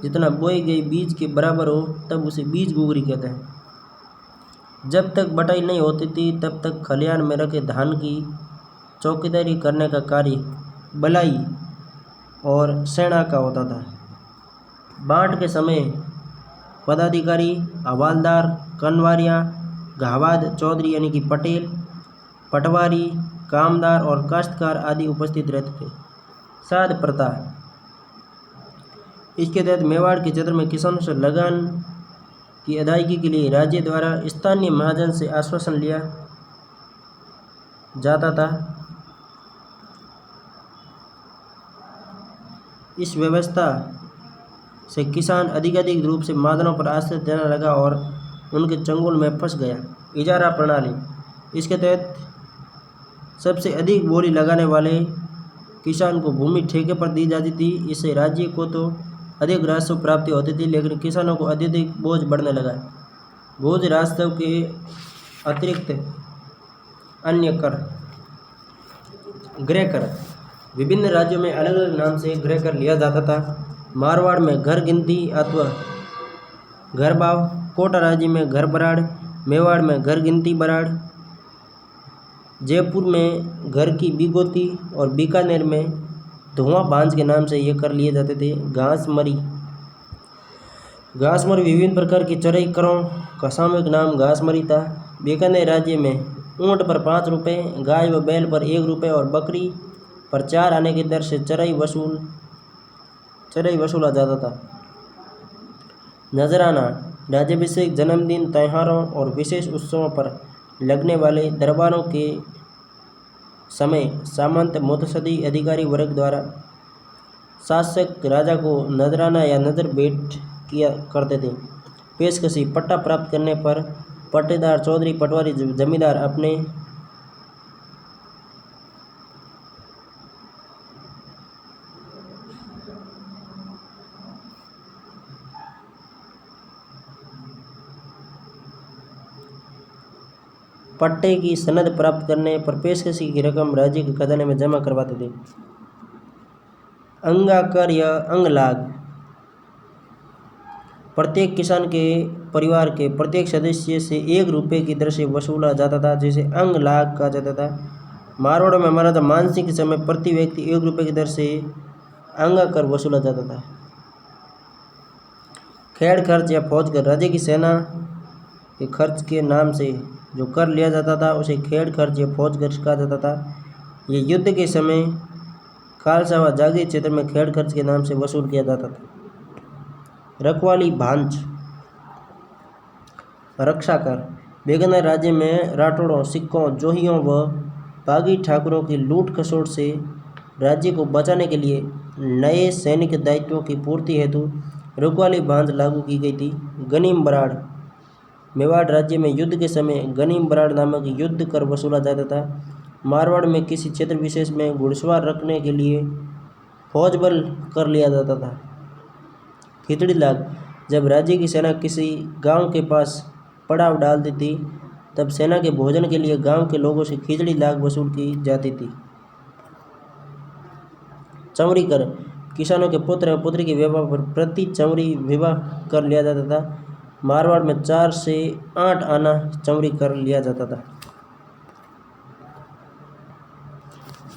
A: जितना बोई गई बीज के बराबर हो, तब उसे बीज गुगरी कहते हैं। जब तक बटाई नहीं होती थी, तब तक खलिहान में रखे धान की चौकीदारी करने का कार्य बलाई और सेना का होता था। बांट के समय पदाधिकारी, हवालदार, कनवारिया, घावाद, चौधरी यानी कि पटेल, पटवारी, कामदार और काश्तकार आदि उपस्थित रहते थे। साध प्रथा, इसके तहत मेवाड़ के क्षेत्र में किसानों से लगान की अदायगी के लिए राज्य द्वारा स्थानीय महाजन से आश्वासन लिया जाता था। इस व्यवस्था से किसान अधिकाधिक रूप से महाजनों पर आश्रय देने लगा और उनके चंगुल में फंस गया। इजारा प्रणाली, इसके तहत सबसे अधिक बोली लगाने वाले किसान को भूमि ठेके पर दी जाती थी। इससे राज्य को तो अधिक राजस्व प्राप्ति होती थी, लेकिन किसानों को अत्यधिक बोझ बढ़ने लगा। बोझ राजस्व के अतिरिक्त अन्य कर, गृह कर, विभिन्न राज्यों में अलग अलग नाम से गृह कर लिया जाता था। मारवाड़ में घर गिनती अथवा घर भाव, कोटा राज्य में घर बराड़, मेवाड़ में घर गिनती बराड़, जयपुर में घर की बिगोती और बीकानेर में धुआं भांज के नाम से ये कर लिए जाते थे। घासमरी, घासमरी विभिन्न प्रकार की चराई करों का सामूहिक नाम घासमरी था। बीकानेर राज्य में ऊंट पर 5 रुपये, गाय व बैल पर 1 रुपये और बकरी पर 4 आने की दर से चराई वसूला जाता था। नजराना, राज्याभिषेक, जन्मदिन, त्योहारों और विशेष उत्सवों पर लगने वाले दरबारों के समय सामंत मुतसदी अधिकारी वर्ग द्वारा शासक राजा को नजराना या नजर भेंट किया करते थे। पेशकशी, पट्टा प्राप्त करने पर पट्टेदार, चौधरी, पटवारी, जमींदार अपने पट्टे की सनद प्राप्त करने पर पेशकशी की रकम राज्य के खजाने में जमा करवाते थे। अंगाकर या अंगलाग प्रत्येक किसान के परिवार के प्रत्येक सदस्य से 1 रुपये की दर से वसूला जाता था, जिसे अंगलाग कहा जाता था। मारवाड़ में महाराजा मानसिंह के समय प्रति व्यक्ति 1 रुपये की दर से अंगाकर वसूला जाता था। खेड़ खर्च या फौज कर राज्य की सेना के खर्च के नाम से जो कर लिया जाता था उसे खेड़ खर्च या फौज खर्च कहा जाता था। ये युद्ध के समय खालसा व जागीर क्षेत्र में खेड़ खर्च के नाम से वसूल किया जाता था। रखवाली भांज रक्षा कर बीकानेर राज्य में राठौड़ों, सिखों, जोहियों व बागी ठाकुरों की लूट खसोट से राज्य को बचाने के लिए नए सैनिक दायित्वों की पूर्ति हेतु रखवाली भांज लागू की गई थी। गनीम बराड़ मेवाड़ राज्य में युद्ध के समय गनीम बराड़ नामक युद्ध कर वसूला जाता था। मारवाड़ में किसी क्षेत्र विशेष में घुड़सवार रखने के लिए फौज बल कर लिया जाता था। खिचड़ी लाग जब राज्य की सेना किसी गांव के पास पड़ाव डालती थी तब सेना के भोजन के लिए गांव के लोगों से खिचड़ी लाग वसूल की जाती थी। चमरी कर किसानों के पुत्र और पुत्री के विवाह पर प्रति चमरी विवाह कर लिया जाता था। मारवाड़ में 4 से 8 आना चमरी कर लिया जाता था।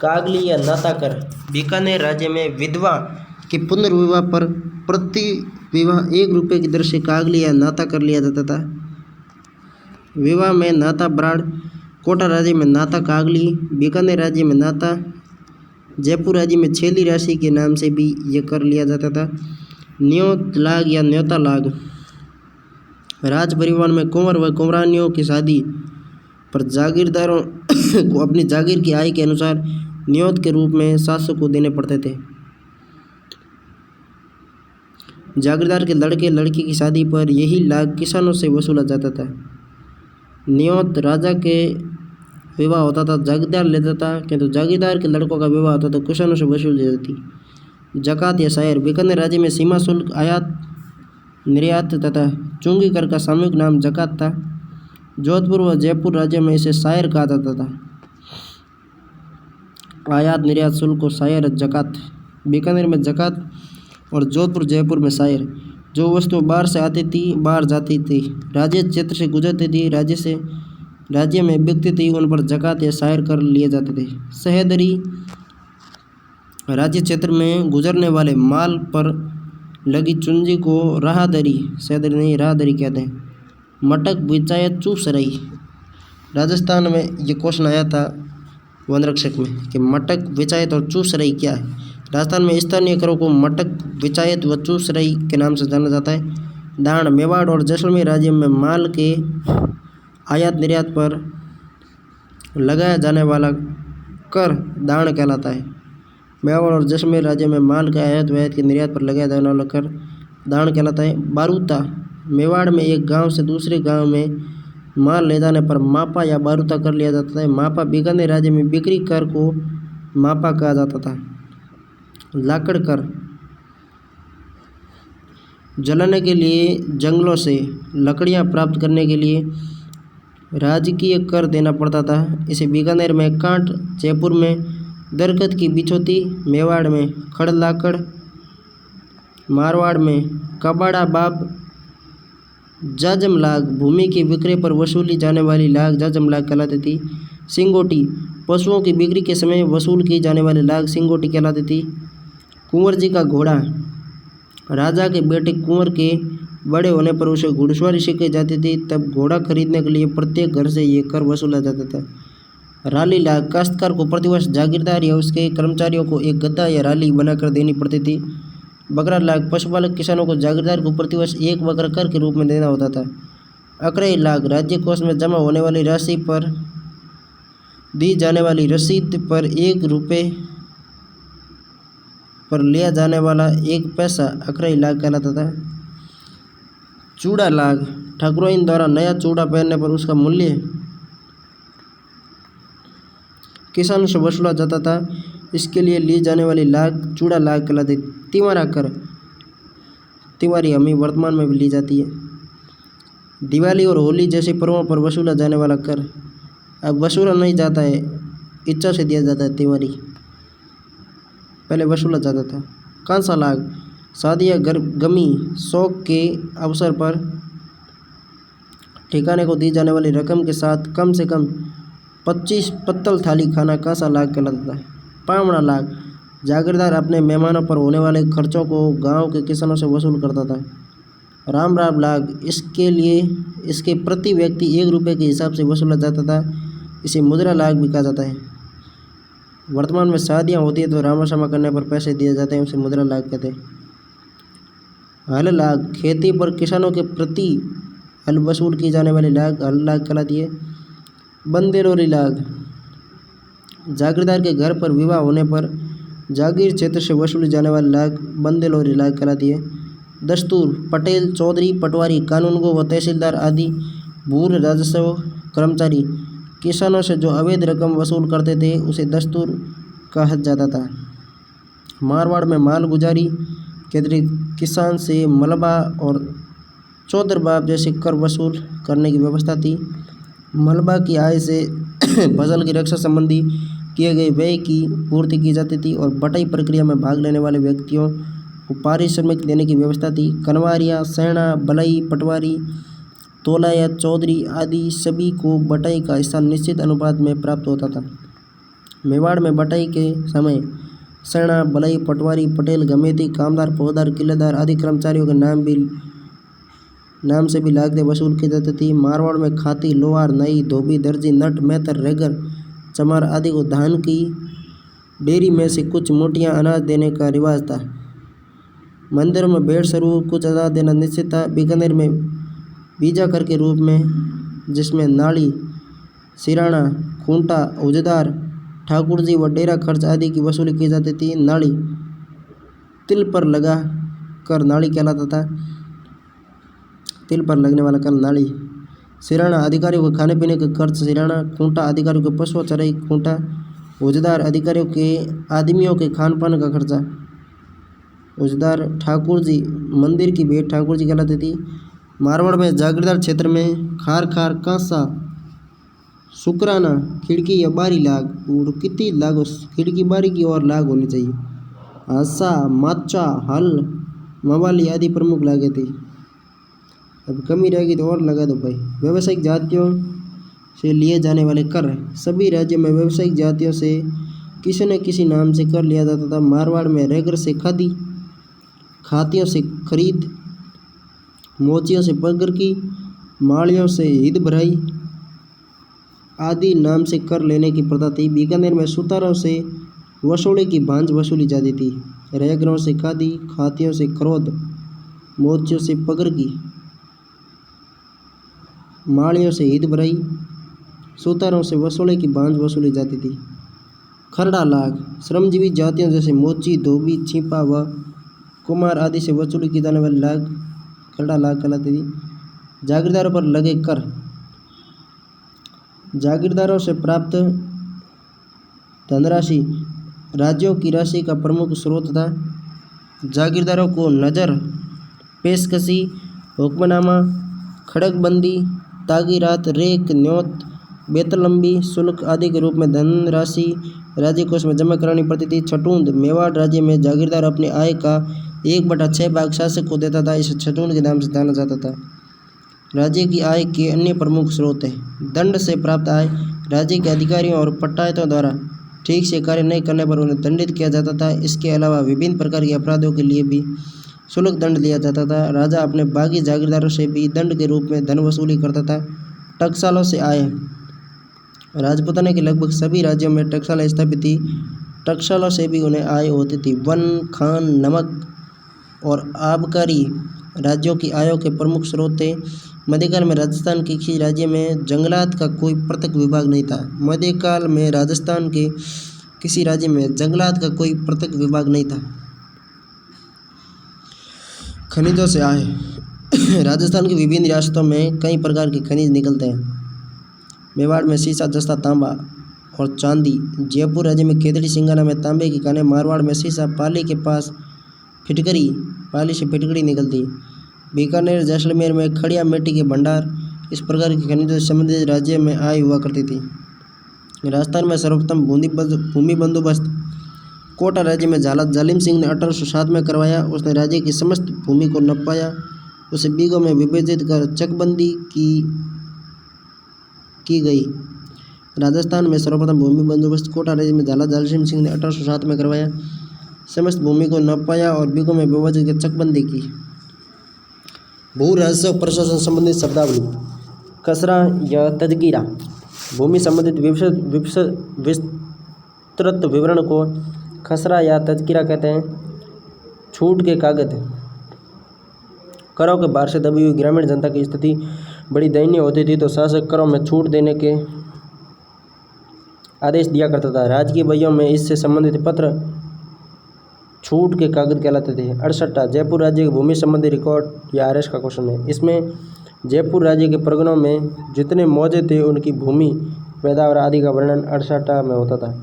A: कागली या नाता कर बीकानेर राज्य में विधवा के पुनर्विवाह पर प्रति विवाह 1 रुपये की दर से कागली या नाता कर लिया जाता था। विवाह में नाता बराड़ कोटा राज्य में नाता कागली, बीकानेर राज्य में नाता, जयपुर राज्य में छेली राशि के नाम से भी ये कर लिया जाता था। न्योत लाग या न्योता लाग राज परिवार में कुंवर व कुंवरानियों की शादी पर जागीरदारों को अपनी जागीर की आय के अनुसार न्योत के रूप में 700 को देने पड़ते थे। जागीरदार के लड़के लड़की की शादी पर यही लाग किसानों से वसूला जाता था। न्योत राजा के विवाह होता था जागीरदार लेता था, किंतु जागीरदार के लड़कों का विवाह होता तो किसानों से वसूल जाती थी। जकात या शायर बीकानेर राज्य में सीमा शुल्क, आयात निर्यात तथा चुंगी कर का सामूहिक नाम जकात था। जोधपुर व जयपुर राज्य में इसे शायर कहा जाता था। आयात निर्यात शुल्क को शायर जकात। बीकानेर में जकात और जोधपुर जयपुर में शायर। जो वस्तु बाहर से आती थी बाहर जाती थी, राज्य क्षेत्र से गुजरती थी, राज्य में बिकती थी, उन पर जकात या शायर कर लिए जाते थे। सहेदरी राज्य क्षेत्र में गुजरने वाले माल पर लगी चुंजी को राहदरी, सहेदरी नहीं राहदरी कहते हैं। मटक बिचायत चूस रही राजस्थान में ये क्वेश्चन आया था वनरक्षक में कि मटक विचायत और चूस रही क्या है। राजस्थान में स्थानीय करों को मटक विचायत व चूस रही के नाम से जाना जाता है। दाण मेवाड़ और जैसलमेर राज्य में माल के आयात निर्यात पर लगाया जाने वाला कर दाण कहलाता है। मेवाड़ और जैसलमेर राज्य में माल के आयात व के निर्यात पर लगाया जाने वाला कर दाण कहलाता है। बारूता मेवाड़ में एक गांव से दूसरे गांव में माल ले जाने पर मापा या बारूता कर लिया जाता है। मापा बीकानेर राज्य में बिक्री कर को मापा कहा जाता था। लाकड़ कर जलाने के लिए जंगलों से लकड़ियां प्राप्त करने के लिए राजकीय कर देना पड़ता था। इसे बीकानेर में कांट, जयपुर में दरकत की बिछोती, मेवाड़ में खड़ लाकड़, मारवाड़ में कबाड़ा बाब, जाजम लाग भूमि के विक्रय पर वसूली जाने वाली लाग जाजम लाग कहलाती थी। सिंगोटी पशुओं की बिक्री के समय वसूल की जाने वाली लाग सिंगोटी कहलाती थी। कुंवर जी का घोड़ा राजा के बेटे कुंवर के बड़े होने पर उसे घुड़सवारी सिखाई जाती थी, तब घोड़ा खरीदने के लिए प्रत्येक घर से ये कर वसूला जाता था। राली लाग काश्तकार को प्रतिवर्ष जागीरदार या उसके कर्मचारियों को एक गद्दा या राली बनाकर देनी पड़ती थी। बकरा लाग पशुपालक किसानों को जागीरदार को प्रतिवर्ष एक बकरा कर के रूप में देना होता था। अकड़ई लाग राज्य कोष में जमा होने वाली राशि पर दी जाने वाली रसीद पर 1 रुपये पर लिया जाने वाला 1 पैसा अकड़ई लाग कहलाता था। चूड़ा लाग ठाकुरों द्वारा नया चूड़ा पहनने पर उसका मूल्य किसानों से वसूला जाता था। इसके लिए ली जाने वाली लाग चूड़ा लाग कहलाती। तिवारा कर तिवारी हमें वर्तमान में भी ली जाती है। दिवाली और होली जैसे पर्वों पर वसूला जाने वाला कर अब वसूला नहीं जाता है, इच्छा से दिया जाता है। तिवारी पहले वसूला जाता था। कांसा लाग, शादी या गमी शौक के अवसर पर ठिकाने को दी जाने वाली रकम के साथ कम से कम 25 पत्तल थाली खाना कांसा लाग कहलाता था। पावड़ा लाग, जागीरदार अपने मेहमानों पर होने वाले खर्चों को गांव के किसानों से वसूल करता था। राम लाग, इसके प्रति व्यक्ति 1 रुपये के हिसाब से वसूला जाता था। इसे मुद्रा लाग भी कहा जाता है। वर्तमान में शादियाँ होती है तो रामाश्रमा करने पर पैसे दिए जाते हैं, उसे मुद्रा लाग कहते हैं। हल लाग, खेती पर किसानों के प्रति हल वसूल की जाने वाली लाग हल लाग कहलाती है। बंदेलोरी लाग, जागीरदार के घर पर विवाह होने पर जागीर क्षेत्र से वसूली जाने वाली लाग बंदेलोरी लाग कहलाती है। दस्तूर, पटेल, चौधरी, पटवारी, कानूनगो व तहसीलदार आदि भूर राजस्व कर्मचारी किसानों से जो अवैध रकम वसूल करते थे उसे दस्तूर कहा जाता था। मारवाड़ में माल गुजारी के अतिरिक्त किसान से मलबा और चौधरबाब जैसे कर वसूल करने की व्यवस्था थी। मलबा की आय से फसल की रक्षा संबंधी किए गए व्यय की पूर्ति की जाती थी और बटाई प्रक्रिया में भाग लेने वाले व्यक्तियों को पारिश्रमिक देने की व्यवस्था थी। कनवारिया, सैना, बलई, पटवारी, तोलाया, चौधरी आदि सभी को बटाई का हिस्सा निश्चित अनुपात में प्राप्त होता था। मेवाड़ में बटाई के समय सैना, बलई, पटवारी, पटेल, गमेती, कामदार, फौजदार, किलेदार आदि कर्मचारियों के नाम से भी लागतें वसूल की जाती थी। मारवाड़ में खाती, लोहार, नई, धोबी, दर्जी, नट, मेहतर, रेगर, चमार आदि को धान की डेयरी में से कुछ मोटियां अनाज देने का रिवाज था। मंदिरों में भेड़ स्वरूप कुछ अनाज देना निश्चित था। बीकानेर में बीजा कर के रूप में, जिसमें नाली, सिराना, खूंटा, औजदार, ठाकुर जी व डेरा खर्च आदि की वसूली की जाती थी। नाली तिल पर लगा कर नाली कहलाता था। तिल पर लगने वाला कर नाली। सिराना अधिकारियों को खाने पीने का खर्च सिराना। खूंटा अधिकारियों के पशुओं चराई खूंटा। औजदार अधिकारियों के आदमियों के खान पान का खर्चा। औजदार ठाकुर जी, मंदिर की भेंट ठाकुर जी कहलाती थी। मारवाड़ में जागीरदार क्षेत्र में खार, कांसा, शुक्राना, खिड़की या बारी लाग और कितनी लाग खिड़की बारी की और लाग होनी चाहिए। हासा, माचा, हल, मवाली आदि प्रमुख लागे थी। अब कमी रहेगी तो और लगा दो भाई। व्यावसायिक जातियों से लिए जाने वाले कर, सभी राज्यों में व्यावसायिक जातियों से किसी न किसी नाम से कर लिया जाता था। मारवाड़ में रेगर से खादी, खातियों से खरीद, मोचियों से पगर की, माड़ियों से हिद भराई आदि नाम से कर लेने की प्रथा थी। बीकानेर में सुतारों से वसूली की भांज वसूली जाती थी। रेगरों से खादी, खातियों से खरोद, मोचियों से पगर की, माड़ियों से हिद भराई, सुतारों से वसूली की भांज वसूली जाती थी। खरड़ा लाग, श्रमजीवी जातियों जैसे मोची, धोबी, छिपा व कुमार आदि से वसूली की जाने वाली लाग खरड़ा लाग कहलाती थी। जागीरदारों पर लगे कर, जागीरदारों से प्राप्त धनराशि राज्यों की राशि का प्रमुख स्रोत था। जागीरदारों को नज़र, पेशकशी, हुक्मनामा, खड़कबंदी, तागीरात, रेक, न्योत, बेतलंबी, शुल्क आदि के रूप में धनराशि राज्य कोष में जमा करानी पड़ती थी। छटूंद, मेवाड़ राज्य में जागीरदार अपनी आय का 1/6 भाग शासक को देता था। इसे छटूंद के नाम से जाना जाता था। राज्य की आय के अन्य प्रमुख स्रोत हैं। दंड से प्राप्त आय, राज्य के अधिकारियों और पट्टायतों द्वारा ठीक से कार्य नहीं करने पर उन्हें दंडित किया जाता था। इसके अलावा विभिन्न प्रकार के अपराधों के लिए भी शुल्क दंड लिया जाता था। राजा अपने बागी जागीरदारों से भी दंड के रूप में धन वसूली करता था। टकसालों से आय, राजपूताना के लगभग सभी राज्यों में टकसालें स्थापित थी। टकसालों से भी उन्हें आय होती थी। वन, खान, नमक और आबकारी राज्यों की आयों के प्रमुख स्रोत थे। मध्यकाल में राजस्थान के किसी राज्य में जंगलात का कोई पृथक विभाग नहीं था। मध्यकाल में राजस्थान के किसी राज्य में जंगलात का कोई पृथक विभाग नहीं था। खनिजों से आय, राजस्थान की विभिन्न रियासतों में कई प्रकार के खनिज निकलते हैं। मेवाड़ में सीसा, जस्ता, तांबा और चांदी। जयपुर राज्य में केतड़ी, सिंगाना में तांबे की खानें। मारवाड़ में सीसा, पाली के पास फिटकरी, पाली से फिटकरी निकलती। बीकानेर, जैसलमेर में खड़िया मिट्टी के भंडार। इस प्रकार के खनिजों से संबंधित राज्य में आय हुआ करती थी। राजस्थान में सर्वप्रथम भूमि बंदोबस्त कोटा राज्य में झाला जालिम सिंह ने 1807 में करवाया। उसने राज्य की समस्त भूमि को नप पाया, उसे बीघों में विभाजित कर चकबंदी की गई। राजस्थान में सर्वप्रथम भूमि बंदोबस्त कोटा राज्य में झाला जालिम सिंह ने 1807 में करवाया, समस्त भूमि को नप पाया और बीघों में विभाजित कर चकबंदी की। भू राजस्व प्रशासन संबंधित शब्दावली। खसरा या तजकीरा, भूमि संबंधित विस्तृत विवरण को खसरा या तजकीरा कहते हैं। छूट के कागज, करों के भार से दबी हुई ग्रामीण जनता की स्थिति बड़ी दयनीय होती थी तो शासक करों में छूट देने के आदेश दिया करता था। राजकीय बहियों में इससे संबंधित पत्र छूट के कागज कहलाते थे। 68 जयपुर राज्य की भूमि संबंधी रिकॉर्ड या आरएस का क्वेश्चन है। इसमें जयपुर राज्य के परगनों में जितने मौजे थे उनकी भूमि पैदावार आदि का वर्णन 68 में होता था।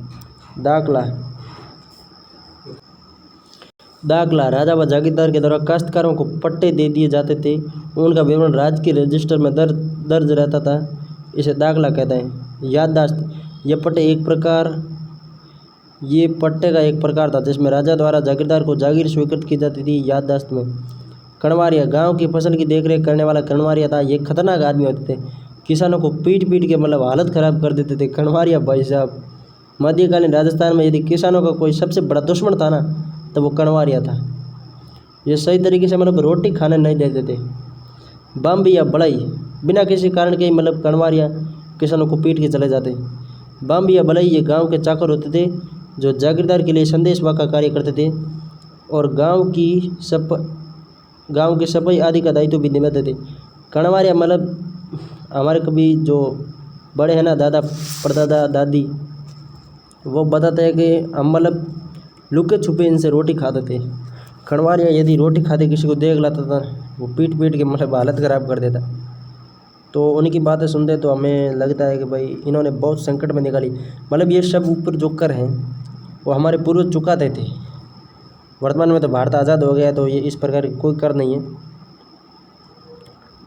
A: दाखला, राजा व जागीरदार के द्वारा काश्तकारों को पट्टे दे दिए जाते थे, उनका विवरण राज्य के रजिस्टर में दर्ज रहता था, इसे दाखला कहते हैं। याददाश्त, ये पट्टे का एक प्रकार था जिसमें राजा द्वारा जागीरदार को जागीर स्वीकृत की जाती थी। याददाश्त में कणवारिया, गांव की फसल की देखरेख करने वाला कणवारिया था। ये खतरनाक आदमी होते थे, किसानों को पीट के मतलब हालत खराब कर देते थे कणवारिया भाई साहब। मध्यकालीन राजस्थान में यदि किसानों का कोई सबसे बड़ा दुश्मन था ना तो वो कणवारिया था। ये सही तरीके से मतलब रोटी खाने नहीं देते थे। बम या बड़ई, बिना किसी कारण के मतलब कणवारिया किसानों को पीट के चले जाते। बम या बड़ई ये गांव के चाकर होते थे जो जागीरदार के लिए संदेशवाहक का कार्य करते थे और गांव की सफाई आदि का दायित्व भी निभाते थे। कणवारिया मतलब हमारे कभी जो बड़े हैं ना, दादा परदादा दादी, वो बताते हैं कि हम मतलब लुके छुपे इनसे रोटी खाते थे। कणवारिया यदि रोटी खाते किसी को देख लाता था वो पीट के मतलब हालत ख़राब कर देता। तो उनकी बातें सुनते तो हमें लगता है कि भाई इन्होंने बहुत संकट में निकाली। मतलब ये सब ऊपर जो कर हैं वो हमारे पूर्वज चुकाते थे। वर्तमान में तो भारत आज़ाद हो गया है तो ये इस प्रकार कोई कर नहीं है।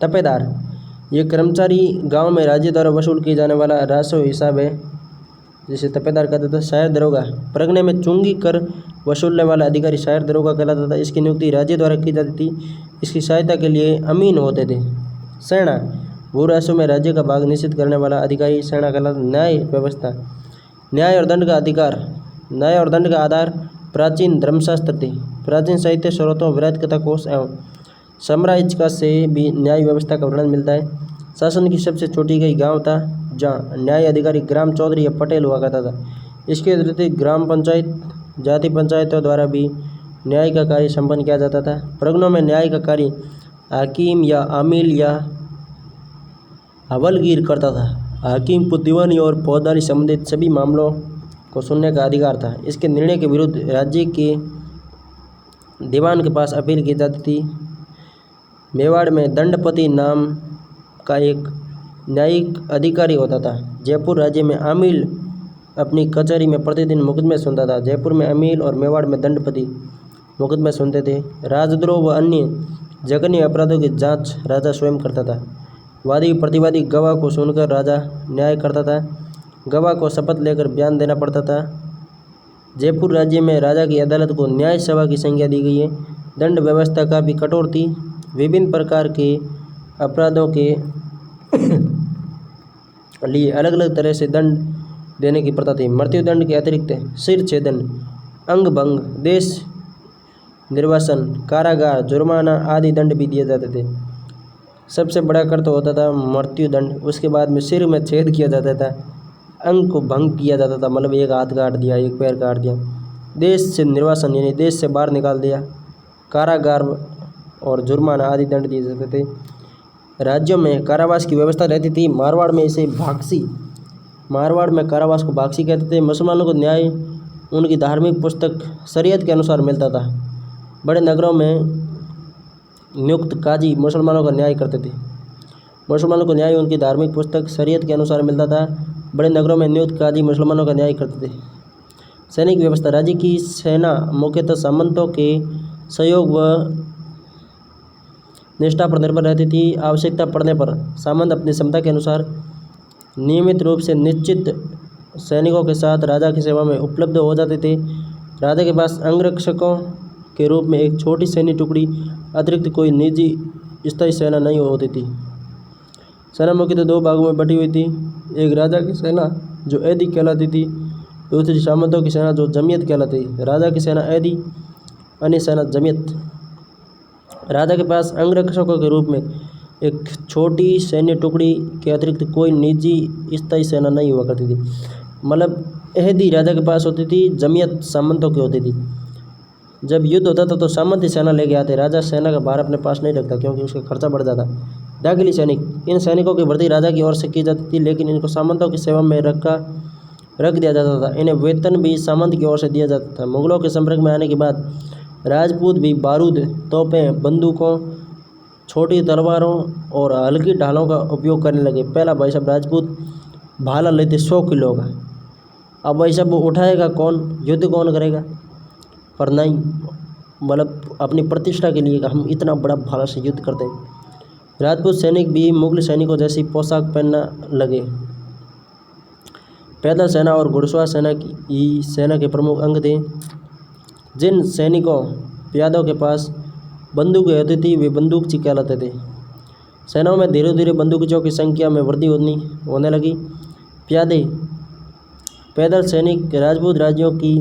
A: टपेदार, ये कर्मचारी गांव में राज्य द्वारा वसूल किए जाने वाला राजस्व हिसाब है जिसे टपेदार कहते थे। शायर दरोगा, परगने में चुंगी कर वसूलने वाला अधिकारी शायर दरोगा कहलाता था। इसकी नियुक्ति राज्य द्वारा की जाती थी। इसकी सहायता के लिए अमीन होते थे। सेना, भू राजस्व में राज्य का भाग निश्चित करने वाला अधिकारी सेना कहलाता। न्याय व्यवस्था, न्याय और दंड का अधिकार, न्याय और दंड का आधार प्राचीन धर्मशास्त्र थे। प्राचीन साहित्य स्रोतों विराट कथा कोश एवं साम्राज्य से भी न्याय व्यवस्था का वर्णन मिलता है। शासन की सबसे छोटी गई गांव था जहाँ न्याय अधिकारी ग्राम चौधरी या पटेल हुआ करता था। इसके अतिरिक्त ग्राम पंचायत, जाति पंचायतों द्वारा भी न्याय का कार्य संपन्न किया जाता था। परगनों में न्याय का कार्य हाकिम या आमिल या हवलगीर करता था। हाकिम को दीवानी और फौजदारी संबंधित सभी मामलों को सुनने का अधिकार था। इसके निर्णय के विरुद्ध राज्य के दीवान के पास अपील की जाती थी। मेवाड़ में दंडपति नाम का एक न्यायिक अधिकारी होता था। जयपुर राज्य में आमिल अपनी कचहरी में प्रतिदिन मुकदमे सुनता था। जयपुर में अमील और मेवाड़ में दंडपति मुकदमे सुनते थे। राजद्रोह व अन्य जघन्य अपराधों की जांच राजा स्वयं करता था। वादी प्रतिवादी गवाह को सुनकर राजा न्याय करता था। गवाह को शपथ लेकर बयान देना पड़ता था। जयपुर राज्य में राजा की अदालत को न्याय सभा की संज्ञा दी गई है। दंड व्यवस्था का भी कठोर थी। विभिन्न प्रकार के अपराधों के लिए अलग अलग तरह से दंड देने की प्रथा थी। मृत्युदंड के अतिरिक्त सिर छेदन, अंग भंग, देश निर्वासन, कारागार, जुर्माना आदि दंड भी दिए जाते थे। सबसे बड़ा कर तो होता था मृत्युदंड, उसके बाद में सिर में छेद किया जाता था, अंग को भंग किया जाता था, मतलब एक हाथ काट दिया, एक पैर काट दिया। देश से निर्वासन यानी देश से बाहर निकाल दिया। कारागार और जुर्माना आदि दंड दिए जाते थे। राज्यों में कारावास की व्यवस्था रहती थी। मारवाड़ में इसे भागसी, मारवाड़ में कारावास को भागसी कहते थे। मुसलमानों को न्याय उनकी धार्मिक पुस्तक शरीयत के अनुसार मिलता था। बड़े नगरों में नियुक्त काजी मुसलमानों का न्याय करते थे। मुसलमानों को न्याय उनकी धार्मिक पुस्तक शरीयत के अनुसार मिलता था। बड़े नगरों में नियुक्त काजी मुसलमानों का न्याय करते थे। सैनिक व्यवस्था, राज्य की सेना मुख्यतः सामंतों के सहयोग व निष्ठा पर निर्भर रहती थी। आवश्यकता पड़ने पर सामंत अपनी क्षमता के अनुसार नियमित रूप से निश्चित सैनिकों के साथ राजा की सेवा में उपलब्ध हो जाते थे। राजा के पास अंगरक्षकों के रूप में एक छोटी सैन्य टुकड़ी अतिरिक्त कोई निजी स्थायी सेना नहीं होती थी। सेना मुख्यतः दो भागों में बटी हुई थी, एक राजा की सेना जो ऐदी कहलाती थी, दूसरी सामंतों की सेना जो जमियत कहलाती थी। राजा की सेना ऐदी, अन्य सेना जमियत। राजा के पास अंगरक्षकों के रूप में एक छोटी सैन्य टुकड़ी के अतिरिक्त कोई निजी स्थायी सेना नहीं हुआ करती थी। मतलब ऐदी राजा के पास होती थी, जमियत सामंतों की होती थी। जब युद्ध होता था तो सामंत ही सेना लेके आते, राजा सेना का भार अपने पास नहीं रखता क्योंकि उसका खर्चा बढ़ जाता। दाखिली सैनिक, इन सैनिकों की भर्ती राजा की ओर से की जाती थी, लेकिन इनको सामंतों की सेवा में रख दिया जाता था। इन्हें वेतन भी सामंत की ओर से दिया जाता था। मुगलों के संपर्क में आने के बाद राजपूत भी बारूद, तोपें, बंदूकों, छोटी तलवारों और हल्की ढालों का उपयोग करने लगे। पहला भाई साहब राजपूत भाला लेते 100 किलो का। अब भाई साहब वो उठाएगा कौन, युद्ध कौन करेगा? पर नहीं, मतलब अपनी प्रतिष्ठा के लिए हम इतना बड़ा भाला से युद्ध करते हैं। राजपूत सैनिक भी मुगल सैनिकों जैसी पोशाक पहनना लगे। पैदल सेना और घुड़सवार सेना की सेना के प्रमुख अंग थे। जिन सैनिकों प्यादों के पास बंदूकें होती थी वे बंदूकची कहलाते थे। सेनाओं में धीरे धीरे बंदूकचों की संख्या में वृद्धि होने लगी। प्यादे, पैदल सैनिक, राजपूत राज्यों की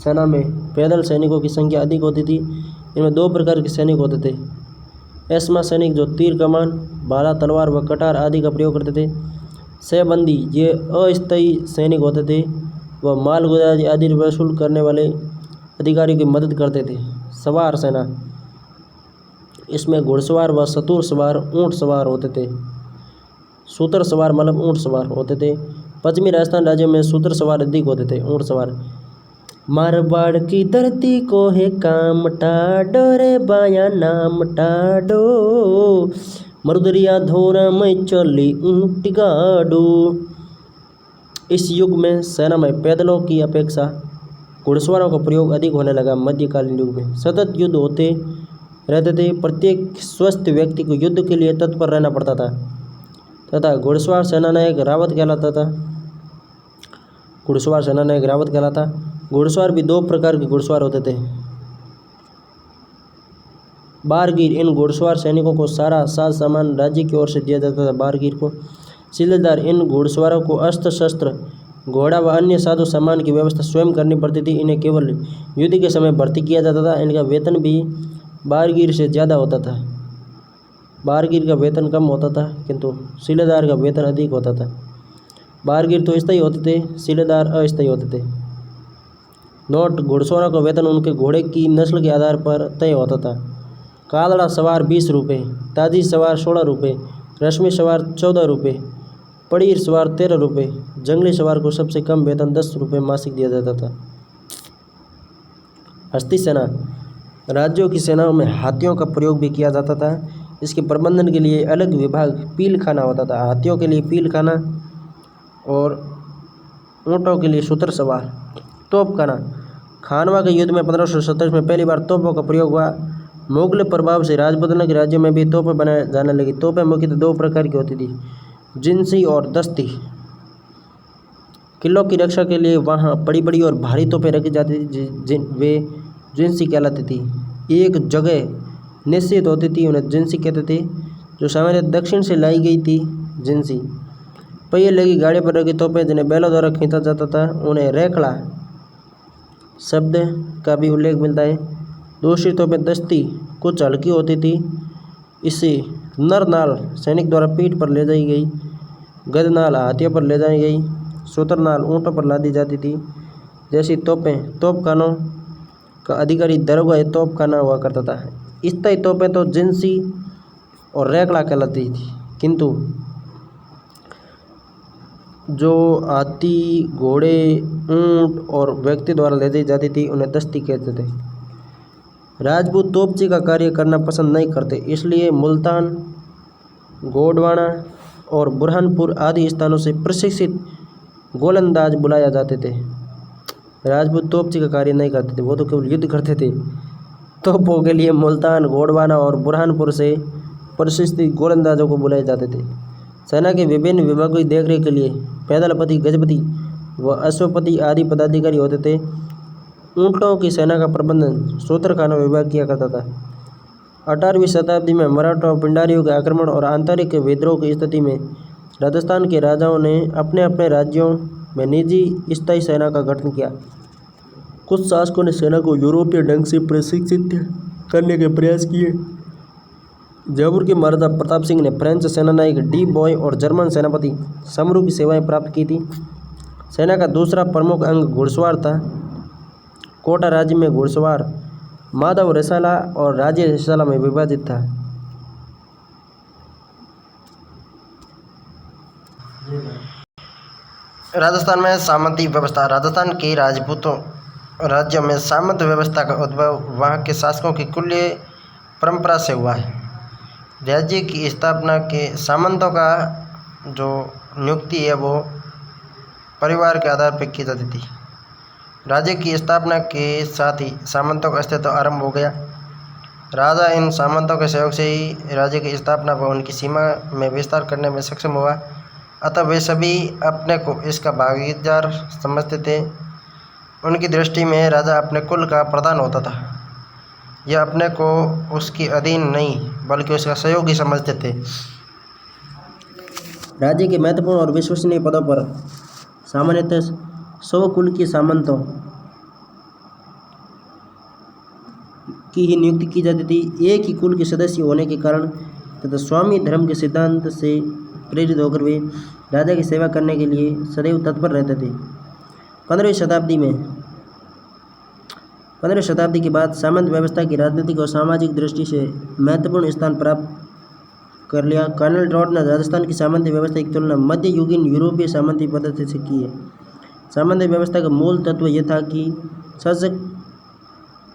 A: सेना में पैदल सैनिकों की संख्या अधिक होती थी। इनमें दो प्रकार के सैनिक होते थे। एस्मा सैनिक जो तीर कमान, भाला, तलवार व कटार आदि का प्रयोग करते थे। सहबंदी, ये अस्थायी सैनिक होते थे, वह माल गुजारी आदि वसूल करने वाले अधिकारियों की मदद करते थे। सवार सेना, इसमें घुड़सवार व शतुर सवार, ऊँट सवार होते थे। सूतर सवार मतलब ऊँट सवार होते थे। पश्चिमी राजस्थान राज्यों में सूतर सवार अधिक होते थे, ऊँट सवार। मारवाड़ की धरती को है काम टाडो रे बाया नाम टाडो, मरुदरिया धोरा में चली ऊँट गाड़ो। इस युग में सेना में पैदलों की अपेक्षा घुड़सवारों का प्रयोग अधिक होने लगा। मध्यकालीन युग में सतत युद्ध होते रहते थे। प्रत्येक स्वस्थ व्यक्ति को युद्ध के लिए तत्पर रहना पड़ता था तथा घुड़सवार सेनानायक रावत कहलाता था। घुड़सवार सेनानायक रावत कहलाता। घुड़सवार भी दो प्रकार के घुड़सवार होते थे। बारगीर, इन घुड़सवार सैनिकों को सारा साज सामान राज्य की ओर से दिया जाता था। बारगीर को सिलेदार, इन घुड़सवारों को अस्त्र शस्त्र, घोड़ा व अन्य साजो सामान की व्यवस्था स्वयं करनी पड़ती थी। इन्हें केवल युद्ध के समय भर्ती किया जाता था। इनका वेतन भी बारगीर से ज़्यादा होता था। बारगीर का वेतन कम होता था किंतु सिलेदार का वेतन अधिक होता था। बारगीर तो स्थायी होते थे, सिलेदार अस्थायी होते थे। नोट, घुड़सवारों का वेतन उनके घोड़े की नस्ल के आधार पर तय होता था। कालड़ा सवार 20 रुपये, ताजी सवार 16 रुपये, रश्मि सवार 14 रुपये, पड़ीर सवार 13 रुपये, जंगली सवार को सबसे कम वेतन 10 रुपये मासिक दिया जाता था। हस्ती सेना, राज्यों की सेनाओं में हाथियों का प्रयोग भी किया जाता था। इसके प्रबंधन के लिए अलग विभाग पील खाना होता था। हाथियों के लिए पील खाना और ऊँटों के लिए सूतर सवार। तोप खाना, खानवा के युद्ध में 1527 में पहली बार तोपों का प्रयोग हुआ। मुगल प्रभाव से राजपूताना के राज्यों में भी तोपें बनाए जाने लगी। तोपें मुख्यतः दो प्रकार की होती थी, जिनसी और दस्ती। किलों की रक्षा के लिए वहाँ बड़ी बड़ी और भारी तोपें रखी जाती थी, वे जिनसी कहलाती थी। एक जगह निश्चित होती थी, उन्हें जिनसी कहते थे। जो सामान्य दक्षिण से लाई गई थी जिनसी। पहिए लगी गाड़ी पर रखी तोपें जिन्हें बैलों द्वारा खींचा जाता था, उन्हें रेखड़ा शब्द का भी उल्लेख मिलता है। दूसरी तोपें दस्ती कुछ हल्की होती थी। इसे नरनाल सैनिक द्वारा पीठ पर ले जाई गई, गदनाल हाथियों पर ले जाई गई, सूतरनाल ऊँटों पर लादी जाती थी। जैसी तोपें तोपखानों का अधिकारी दरोगा तोपखाना हुआ करता था। स्थायी तोपें तो जिनसी और रेखड़ा कहलाती थी, किंतु जो हाथी, घोड़े, ऊँट और व्यक्ति द्वारा ले जाई जाती थी उन्हें दस्ती कहते थे। राजपूत तोपची का कार्य करना पसंद नहीं करते, इसलिए मुल्तान, गोंडवाना और बुरहानपुर आदि स्थानों से प्रशिक्षित गोलंदाज बुलाया जाते थे। राजपूत तोपची का कार्य नहीं करते थे, वो तो केवल युद्ध करते थे। तोपों के लिए मुल्तान, गोंडवाना और बुरहानपुर से प्रशिक्षित गोलंदाजों को बुलाए जाते थे। सेना के विभिन्न विभागों की देखरेख के लिए पैदलपति, गजपति व अश्वपति आदि पदाधिकारी होते थे। ऊँटों की सेना का प्रबंधन सूत्रखाना विभाग किया करता था। 18वीं शताब्दी में मराठों पिंडारियों के आक्रमण और आंतरिक विद्रोह की स्थिति में राजस्थान के राजाओं ने अपने अपने राज्यों में निजी स्थायी सेना का गठन किया। कुछ शासकों ने सेना को यूरोपीय ढंग से प्रशिक्षित करने के प्रयास किए। जयपुर के महाराजा प्रताप सिंह ने फ्रेंच सेनानायक डी बॉय और जर्मन सेनापति समरू की सेवाएं प्राप्त की थी। सेना का दूसरा प्रमुख अंग घुड़सवार था। कोटा राज्य में घुड़सवार माधव रसाला और राज्य रसाला में विभाजित था।
B: राजस्थान में सामंती व्यवस्था। राजस्थान के राजपूतों राज्यों में सामंत व्यवस्था का उद्भव वहाँ के शासकों की कुलीय परंपरा से हुआ है। राज्य की स्थापना के सामंतों का जो नियुक्ति है वो परिवार के आधार पर की जाती थी। राज्य की स्थापना के साथ ही सामंतों का अस्तित्व आरंभ हो गया। राजा इन सामंतों के सहयोग से ही राज्य की स्थापना व उनकी सीमा में विस्तार करने में सक्षम हुआ। अतः वे सभी अपने को इसका भागीदार समझते थे। उनकी दृष्टि में राजा अपने कुल का प्रधान होता था। यह अपने को उसकी अधीन नहीं बल्कि उसका सहयोगी समझते थे।
A: राज्य के महत्वपूर्ण और विश्वसनीय पदों पर सामान्यतः 100 कुल के सामंतों की ही नियुक्ति की जाती थी। एक ही कुल के सदस्य होने के कारण तथा स्वामी धर्म के सिद्धांत से प्रेरित होकर वे राजा की सेवा करने के लिए सदैव तत्पर रहते थे। 15वीं शताब्दी के बाद सामंत व्यवस्था की राजनीतिक और सामाजिक दृष्टि से महत्वपूर्ण स्थान प्राप्त कर लिया। कर्नल टॉड ने राजस्थान की सामंती व्यवस्था की तुलना मध्ययुगीन यूरोपीय सामंती पद्धति से की है। सामंती व्यवस्था का मूल तत्व यह था कि शासक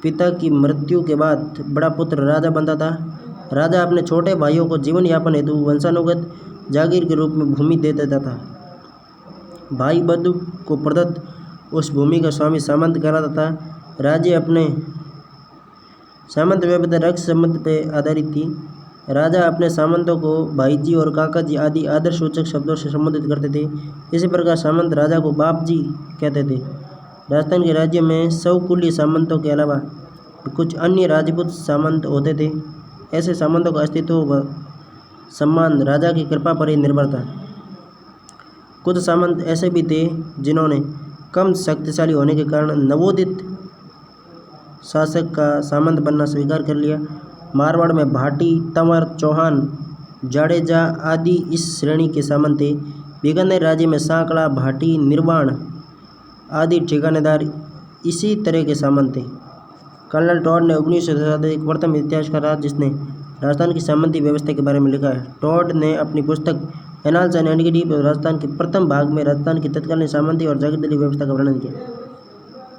A: पिता की मृत्यु के बाद बड़ा पुत्र राजा बनता था। राजा अपने छोटे भाइयों को जीवन यापन हेतु वंशानुगत जागीर के रूप में भूमि दे देता था। भाई बंधु को प्रदत्त उस भूमि का स्वामी सामंत कहलाता था। राज्य अपने सामंत व्यवस्था रक्त संबंध पर आधारित थी। राजा अपने सामंतों को भाईजी और काकाजी आदि आदर्शसूचक शब्दों से संबोधित करते थे। इसी प्रकार सामंत राजा को बापजी कहते थे। राजस्थान के राज्य में 100 कुलीय सामंतों के अलावा कुछ अन्य राजपूत सामंत होते थे। ऐसे सामंतों का अस्तित्व व सम्मान राजा की कृपा पर ही निर्भर था। कुछ सामंत ऐसे भी थे जिन्होंने कम शक्तिशाली होने के कारण नवोदित शासक का सामंत बनना स्वीकार कर लिया। मारवाड़ में भाटी, तंवर, चौहान, जाडेजा आदि इस श्रेणी के सामंत थे। बीकानेर राज्य में सांकड़ा, भाटी, निर्वाण आदि ठिकानेदार इसी तरह के सामंत थे। कर्नल टॉड ने 19वीं शताब्दी के प्रथम इतिहासकार रहा जिसने राजस्थान की सामंती व्यवस्था के बारे में लिखा है। टॉड ने अपनी पुस्तक एनाल्स एंड एंटिक्विटी राजस्थान के प्रथम भाग में राजस्थान की तत्कालीन सामंती और जागीरदारी व्यवस्था का वर्णन किया।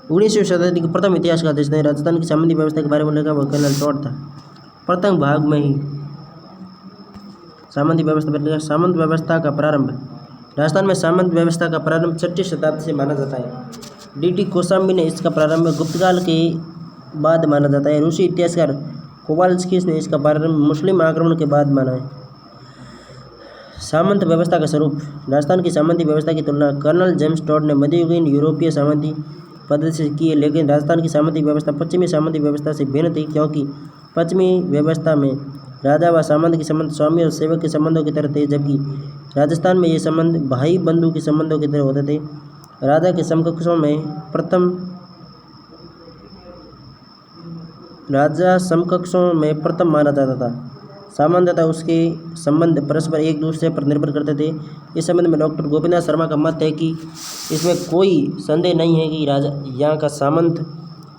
A: 19वीं शताब्दी के प्रथम इतिहासकार जिसने राजस्थान की सामंती व्यवस्था के बारे में लिखा वह कर्नल टॉड था। प्रथम भाग में ही सामंती व्यवस्था पर लिखा। सामंत व्यवस्था का प्रारंभ। राजस्थान में सामंत व्यवस्था का प्रारंभ 6वीं शताब्दी से माना जाता है। डी कोसाम्बी ने इसका प्रारंभ गुप्तकाल के बाद माना जाता है। रूसी इतिहासकार कोवाल्स्की ने इसका प्रारंभ मुस्लिम आक्रमण के बाद माना है। सामंत व्यवस्था का स्वरूप। राजस्थान की सामंती व्यवस्था की तुलना कर्नल जेम्स टॉड ने मध्ययुगीन यूरोपीय सामंती पद्धति से की है, लेकिन राजस्थान की सामंती व्यवस्था पश्चिमी सामंती व्यवस्था से भिन्न थी, क्योंकि पश्चिमी व्यवस्था में राजा व सामंत के संबंध स्वामी और सेवक के संबंधों की तरह थे, जबकि राजस्थान में ये संबंध भाई बंधु के संबंधों की तरह होते थे। राजा के समकक्षों में प्रथम माना जाता था। सामंत तथा उसके संबंध परस्पर एक दूसरे पर निर्भर करते थे। इस संबंध में डॉक्टर गोपीनाथ शर्मा का मत है कि इसमें कोई संदेह नहीं है कि यहाँ का सामंत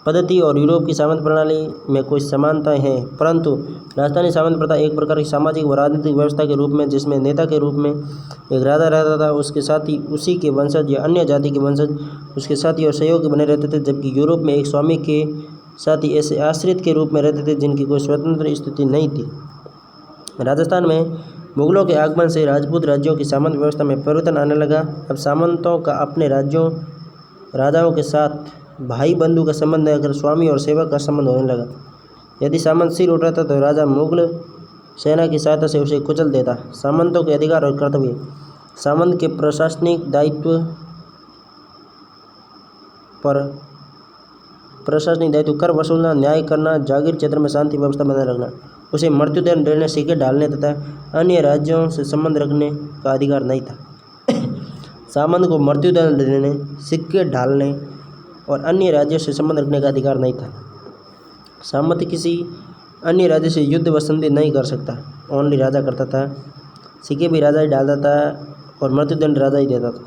A: पद्धति और यूरोप की सामंत प्रणाली में कोई समानताएं हैं, परंतु राजस्थानी सामंत प्रथा एक प्रकार की सामाजिक व राजनीतिक व्यवस्था के रूप में जिसमें नेता के रूप में एक राजा रहता था, उसके साथ ही उसी के वंशज या अन्य जाति के वंशज उसके साथी और सहयोगी बने रहते थे, जबकि यूरोप में एक स्वामी के साथ ही ऐसे आश्रित के रूप में रहते थे जिनकी कोई स्वतंत्र स्थिति नहीं थी। राजस्थान में मुगलों के आगमन से राजपूत राज्यों की सामंत व्यवस्था में परिवर्तन आने लगा। अब सामंतों का अपने राजाओं के साथ भाई बंधु का संबंध अगर स्वामी और सेवक का संबंध होने लगा। यदि सामंत सिर उठाता तो राजा मुगल सेना की सहायता से उसे कुचल देता। सामंतों के अधिकार और कर्तव्य। सामंत के प्रशासनिक दायित्व पर प्रशासनिक दायित्व कर वसूलना, न्याय करना, जागीर क्षेत्र में शांति व्यवस्था बनाए रखना। उसे मृत्युदंड देने, सिक्के ढालने तथा अन्य राज्यों से संबंध रखने का अधिकार नहीं था। सामंत को मृत्युदंड देने, सिक्के ढालने और अन्य राज्यों से संबंध रखने का अधिकार नहीं था। सामंत किसी अन्य राज्य से युद्ध व संधि नहीं कर सकता, ओनली राजा करता था। सिक्के भी राजा ही डालता था और मृत्युदंड राजा ही देता था।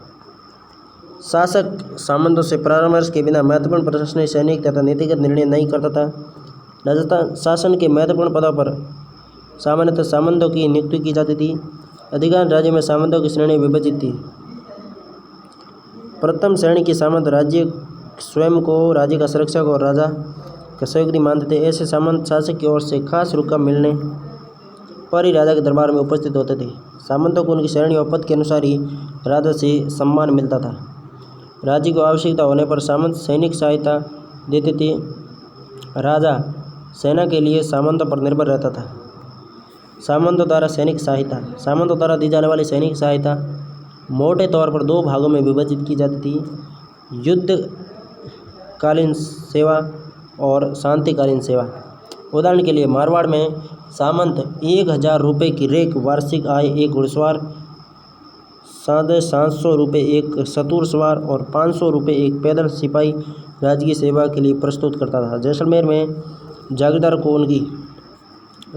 A: शासक सामंतों से परामर्श के बिना महत्वपूर्ण प्रशासनिक, सैनिक तथा नीतिगत निर्णय नहीं करता था। राजस्थान शासन के महत्वपूर्ण पदों पर सामान्यतः सामंतों की नियुक्ति की जाती थी। अधिकांश राज्यों में सामंतों की श्रेणी विभाजित थी। प्रथम श्रेणी के सामंत राज्य स्वयं को राज्य का संरक्षक और राजा का सहयोगी मानते थे। ऐसे सामंत शासक की ओर से खास रुका मिलने पर ही राजा के दरबार में उपस्थित होते थे। सामंतों को उनकी श्रेणी और पद के अनुसार ही राजा से सम्मान मिलता था। राज्य को आवश्यकता होने पर सामंत सैनिक सहायता देते थे। राजा सेना के लिए सामंतों पर निर्भर रहता था। सामंतों द्वारा सैनिक सहायता। सामंतों द्वारा दी जाने वाली सैनिक सहायता मोटे तौर पर दो भागों में विभाजित की जाती थी: युद्धकालीन सेवा और शांतिकालीन सेवा। उदाहरण के लिए मारवाड़ में सामंत 1000 रुपये की रेक वार्षिक आय, एक घुड़सवार 750 रुपये एक सतुर सवार और 500 रुपये एक पैदल सिपाही राजकीय सेवा के लिए प्रस्तुत करता था। जैसलमेर में जागीरदार को उनकी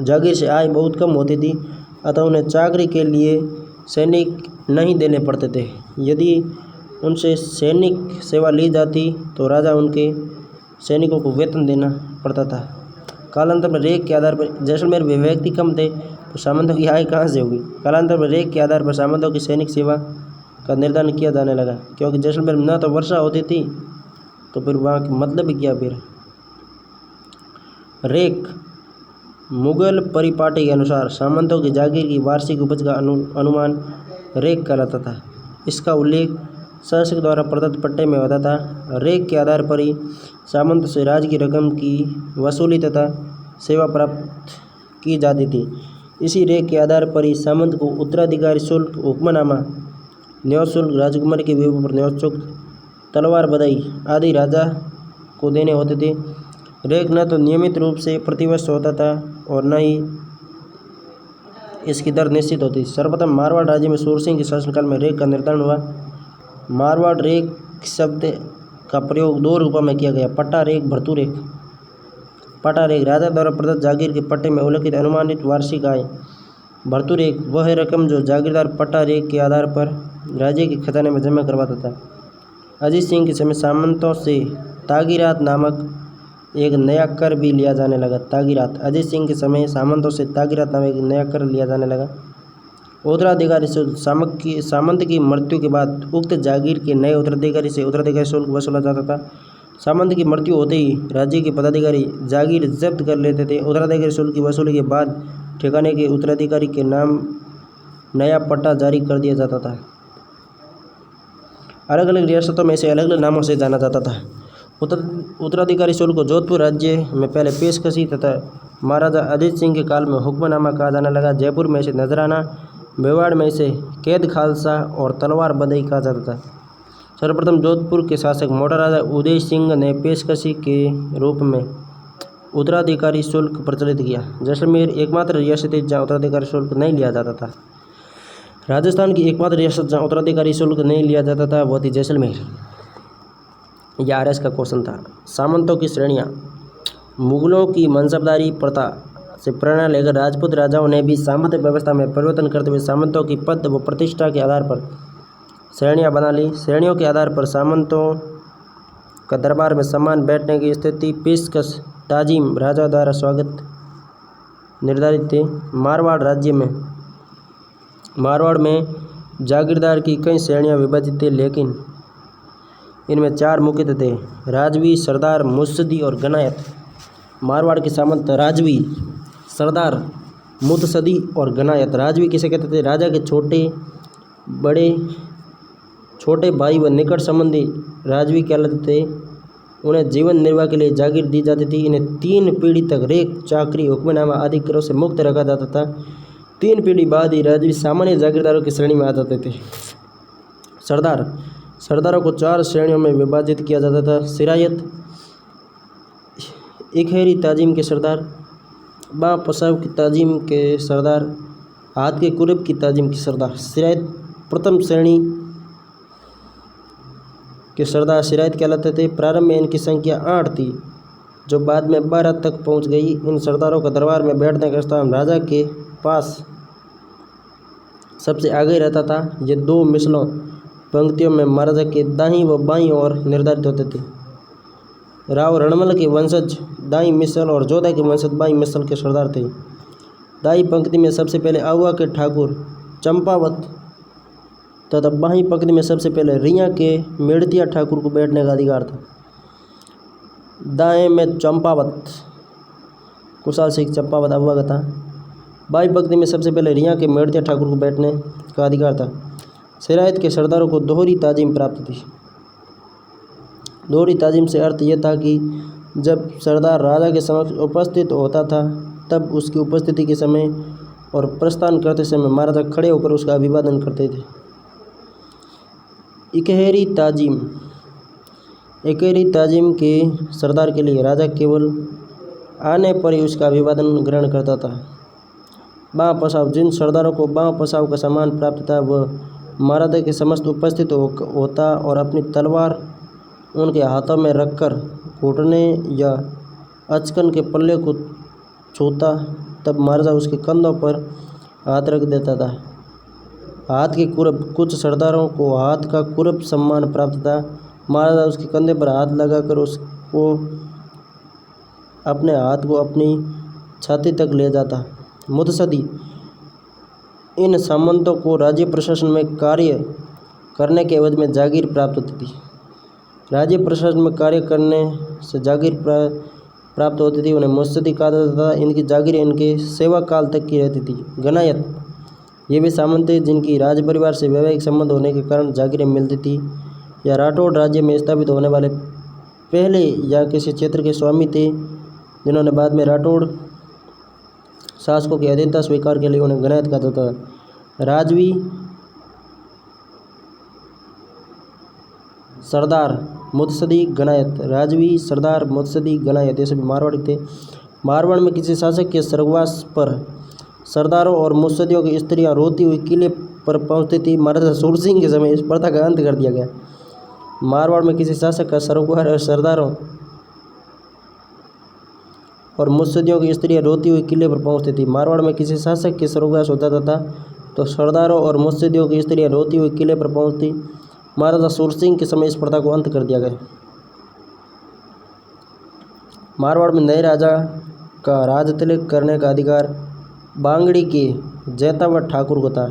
A: जागीर से आय बहुत कम होती थी, अतः उन्हें चाकरी के लिए सैनिक नहीं देने पड़ते थे। यदि उनसे सैनिक सेवा ली जाती तो राजा उनके सैनिकों को वेतन देना पड़ता था। कालांतर में रेक के आधार पर जैसलमेर में व्यक्ति कम थे तो सामंतों की आय कहाँ से होगी। कालांतर में रेक के आधार पर सामंतों की सैनिक सेवा का निर्धारण किया जाने लगा, क्योंकि जैसलमेर में न तो वर्षा होती थी तो फिर वहाँ के मतलब ही क्या। फिर रेक मुगल परिपाटी के अनुसार सामंतों की जागीर की वार्षिक उपज का अनुमान रेक कहलाता था। इसका उल्लेख शासक द्वारा प्रदत्त पट्टे में होता था। रेक के आधार पर ही सामंत से राज्य की रकम की वसूली तथा सेवा प्राप्त की जाती थी। इसी रेक के आधार पर ही सामंत को उत्तराधिकारी शुल्क, हुक्मनामा, न्याय शुल्क, राजकुमारी के विवाह पर न्याय शुल्क, तलवार बधाई आदि राजा को देने होते थे। रेक न तो नियमित रूप से प्रतिवर्ष होता था और न ही इसकी दर निश्चित होती। सर्वप्रथम मारवाड़ राज्य में सूरसिंह के शासनकाल में रेक का निर्धारण हुआ। मारवाड़ रेक शब्द का प्रयोग दो रूपों में किया गया: पट्टा रेक, भर्तू रेक। पट्टा रेक राजा द्वारा प्रदत्त जागीर के पट्टे में उल्लिखित अनुमानित वार्षिक आय। भर्तू रेक वह रकम जो जागीरदार पट्टा रेक के आधार पर राज्य के खजाने में जमा करवाता था। अजीत सिंह के समय सामंतों से तागीरात नामक एक नया कर भी लिया जाने लगा। तागीरात। अजीत सिंह के समय सामंतों से तागीरात नामक एक नया कर लिया जाने लगा। उत्तराधिकारी शुल्क। सामंत की मृत्यु के बाद उक्त जागीर के नए उत्तराधिकारी से उत्तराधिकारी शुल्क वसूला जाता था। सामंत की मृत्यु होते ही राज्य के पदाधिकारी जागीर जब्त कर लेते थे। उत्तराधिकारी शुल्क की वसूली के बाद ठिकाने के उत्तराधिकारी के नाम नया पट्टा जारी कर दिया जाता था। अलग अलग रियासतों में इसे अलग अलग नामों से जाना जाता था। उत्तराधिकारी शुल्क को जोधपुर राज्य में पहले पेशकशी तथा महाराजा अजीत सिंह के काल में हुक्मनामा कहा जाने लगा। जयपुर में इसे नजराना, मेवाड़ में इसे कैद खालसा और तलवार बधाई कहा जाता था। सर्वप्रथम जोधपुर के शासक मोटा राजा उदय सिंह ने पेशकशी के रूप में उत्तराधिकारी शुल्क प्रचलित किया। जैसलमेर एकमात्र रियासत थी जहाँ उत्तराधिकारी शुल्क नहीं लिया जाता था। राजस्थान की एकमात्र रियासत जहाँ उत्तराधिकारी शुल्क नहीं लिया जाता था वो थी जैसलमेर। यह RS का क्वेश्चन था। सामंतों की श्रेणियाँ। मुगलों की मनसबदारी प्रथा से प्रेरणा लेकर राजपूत राजाओं ने भी सामंत व्यवस्था में परिवर्तन करते हुए सामंतों की पद व प्रतिष्ठा के आधार पर श्रेणियाँ बना ली। श्रेणियों के आधार पर सामंतों का दरबार में सम्मान, बैठने की स्थिति, पेशकश, ताजीम, राजा द्वारा स्वागत निर्धारित थे। मारवाड़ में जागीरदार की कई श्रेणियाँ विभाजित थे, लेकिन इनमें 4 मुख्य थे: राजवी, सरदार, मुत्सदी और गनायत। मारवाड़ के सामंत राजवी, सरदार, मुत्सदी और गनायत। राजवी किसे कहते थे? राजा के छोटे भाई व निकट संबंधी राजवी कहलाते थे। उन्हें जीवन निर्वाह के लिए जागीर दी जाती थी। इन्हें 3 पीढ़ी तक रेक, चाकरी, हुक्मनामा आदि करों से मुक्त रखा जाता था। 3 पीढ़ी बाद ही राजवी सामान्य जागीरदारों की श्रेणी में आ जाते थे। सरदारों को 4 श्रेणियों में विभाजित किया जाता था: सिरायत, इकहरी ताजीम के सरदार, बाँ पसाव की ताजीम के सरदार, हाथ के कुरब की ताजीम के सरदार। सिरायत प्रथम श्रेणी के सरदार सिरायत कहलाते थे। प्रारंभ में इनकी संख्या 8 थी, जो बाद में 12 तक पहुंच गई। इन सरदारों का दरबार में बैठने का स्थान राजा के पास सबसे आगे रहता था। ये 2 मिसलों पंक्तियों में महाराजा के दाईं व बाईं ओर निर्धारित होते थे। राव रणमल के वंशज दाईं मिसल और जोधा के वंशज बाईं मिसल के सरदार थे। दाईं पंक्ति में सबसे पहले आहुआ के ठाकुर चंपावत तथा बाईं पंक्ति में सबसे पहले रियां के मेड़तिया ठाकुर को बैठने का अधिकार था। दाएं में चंपावत कुशाल सिंह चंपावत आहुआ का था। बाईं पंक्ति में सबसे पहले रियां के मेड़तिया ठाकुर को बैठने का अधिकार था। सिरायत के सरदारों को दोहरी ताजीम प्राप्त थी। दोहरी ताजीम से अर्थ यह था कि जब सरदार राजा के समक्ष उपस्थित होता था, तब उसकी उपस्थिति के समय और प्रस्थान करते समय महाराजा खड़े होकर उसका अभिवादन करते थे। इकहरी ताजीम, इकहरी ताजीम के सरदार के लिए राजा केवल आने पर ही उसका अभिवादन ग्रहण करता था। बाँ पसाव, जिन सरदारों को बाँ पसाव का सम्मान प्राप्त था, वह महाराजा के समस्त उपस्थित होता और अपनी तलवार उनके हाथों में रखकर घुटने या अचकन के पल्ले को छूता, तब महाराजा उसके कंधों पर हाथ रख देता था। हाथ के कुरब, कुछ सरदारों को हाथ का कुरब सम्मान प्राप्त था। महाराजा उसके कंधे पर हाथ लगाकर उसको अपने हाथ को अपनी छाती तक ले जाता। मुतसदी, इन सामंतों को राज्य प्रशासन में कार्य करने के एवज में जागीर प्राप्त होती थी। राज्य प्रशासन में कार्य करने से जागीर प्राप्त होती थी। उन्हें मुत्सदी कहा जाता था। इनकी जागीर इनके सेवा काल तक की रहती थी। गनायत, ये भी सामंत थे जिनकी राज परिवार से वैवाहिक संबंध होने के कारण जागीरें मिलती थी, या राठौड़ राज्य में स्थापित होने वाले पहले या किसी क्षेत्र के स्वामी थे, जिन्होंने बाद में राठौड़ शासकों की अधीनता स्वीकार के लिए उन्हें गनायत कहा जाता था। राजवी सरदार मुत्सदी गनायत, राजवी सरदार मुत्सदी गनायत, ये सभी मारवाड़ी थे। मारवाड़ में किसी शासक के स्वर्गवास पर सरदारों और मुत्सदियों की स्त्रियां रोती हुई किले पर पहुंचती थी। महाराजा सूरसिंह के समय इस प्रथा का अंत कर दिया गया। मारवाड़ में किसी शासक का स्वर्गवास और सरदारों और मुत्सदियों की स्त्रियां रोती हुई किले पर पहुंचती थी। मारवाड़ में किसी शासक के स्वर्गवास होता था तो सरदारों और मुत्सदियों की स्त्रियां रोती हुई किले पर पहुंचती। महाराजा सूरसिंह के समय इस प्रथा को अंत कर दिया गया। मारवाड़ में नए राजा का राज तिलक करने का अधिकार बांगड़ी के जैतावत ठाकुर को था।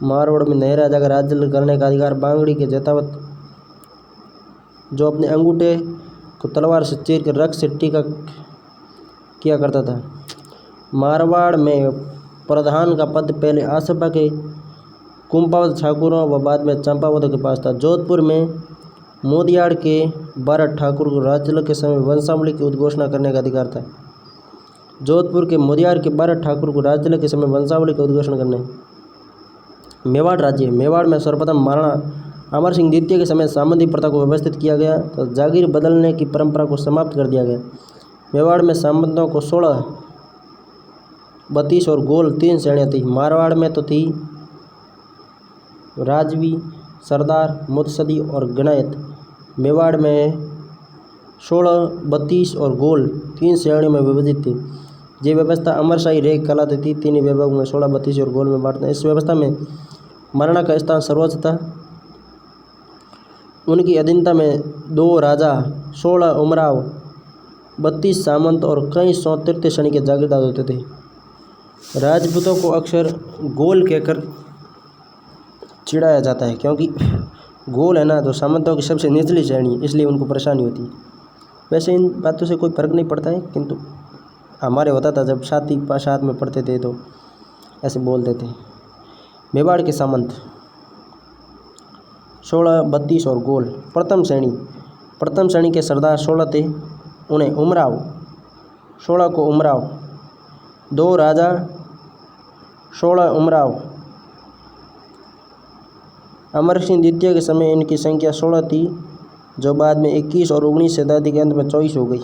A: मारवाड़ में नए राजा का राज तिलक करने का अधिकार बांगड़ी के जैतावत, जो अपने अंगूठे को तलवार से चीर कर रक्त से टीका किया करता था। मारवाड़ में प्रधान का पद पहले आसपा के कुंपावत ठाकुरों व बाद में चंपावतों के पास था। जोधपुर में मोदियाड़ के 12 ठाकुर को राज तिलक के समय वंशावली की उद्घोषणा करने का अधिकार था। जोधपुर के मोदियाड़ के 12 ठाकुर को राज तिलक के समय वंशावली की उद्घोषणा करने। मेवाड़ राज्य, मेवाड़ में सर्वप्रथम महाराणा अमर सिंह द्वितीय के समय सामंती प्रथा को व्यवस्थित किया गया तो जागीर बदलने की परंपरा को समाप्त कर दिया गया। मेवाड़ में सामंतों को 16, 32 और गोल 3 श्रेणियाँ थी। मारवाड़ में तो थी राजवी, सरदार, मुत्सदी और गनायत। मेवाड़ में 16, 32 और गोल 3 श्रेणियों में विभाजित थी। ये व्यवस्था अमरशाही रेख कहलाती थी। 3 विभागों में 16, 32 और गोल में बांटना। इस व्यवस्था में महाराणा का स्थान सर्वोच्च था। उनकी अधीनता में 2 राजा, 16 उमराव, 32 सामंत और कई 100 तृतीय श्रेणी के जागीरदार होते थे। राजपूतों को अक्सर गोल कहकर चिढ़ाया जाता है, क्योंकि गोल है ना तो सामंतों की सबसे निचली श्रेणी, इसलिए उनको परेशानी होती है। वैसे इन बातों से कोई फर्क नहीं पड़ता है, किंतु हमारे होता था जब साथ में पढ़ते थे तो ऐसे बोलते थे। मेवाड़ के सामंत 16, 32 और गोल। प्रथम श्रेणी के सरदार 16 थे, उन्हें उमराव, 16 को उमराव। 2 राजा, 16 उमराव। अमर सिंह द्वितीय के समय इनकी संख्या 16 थी, जो बाद में 21 और 19 शताब्दी के अंत में 24 हो गई।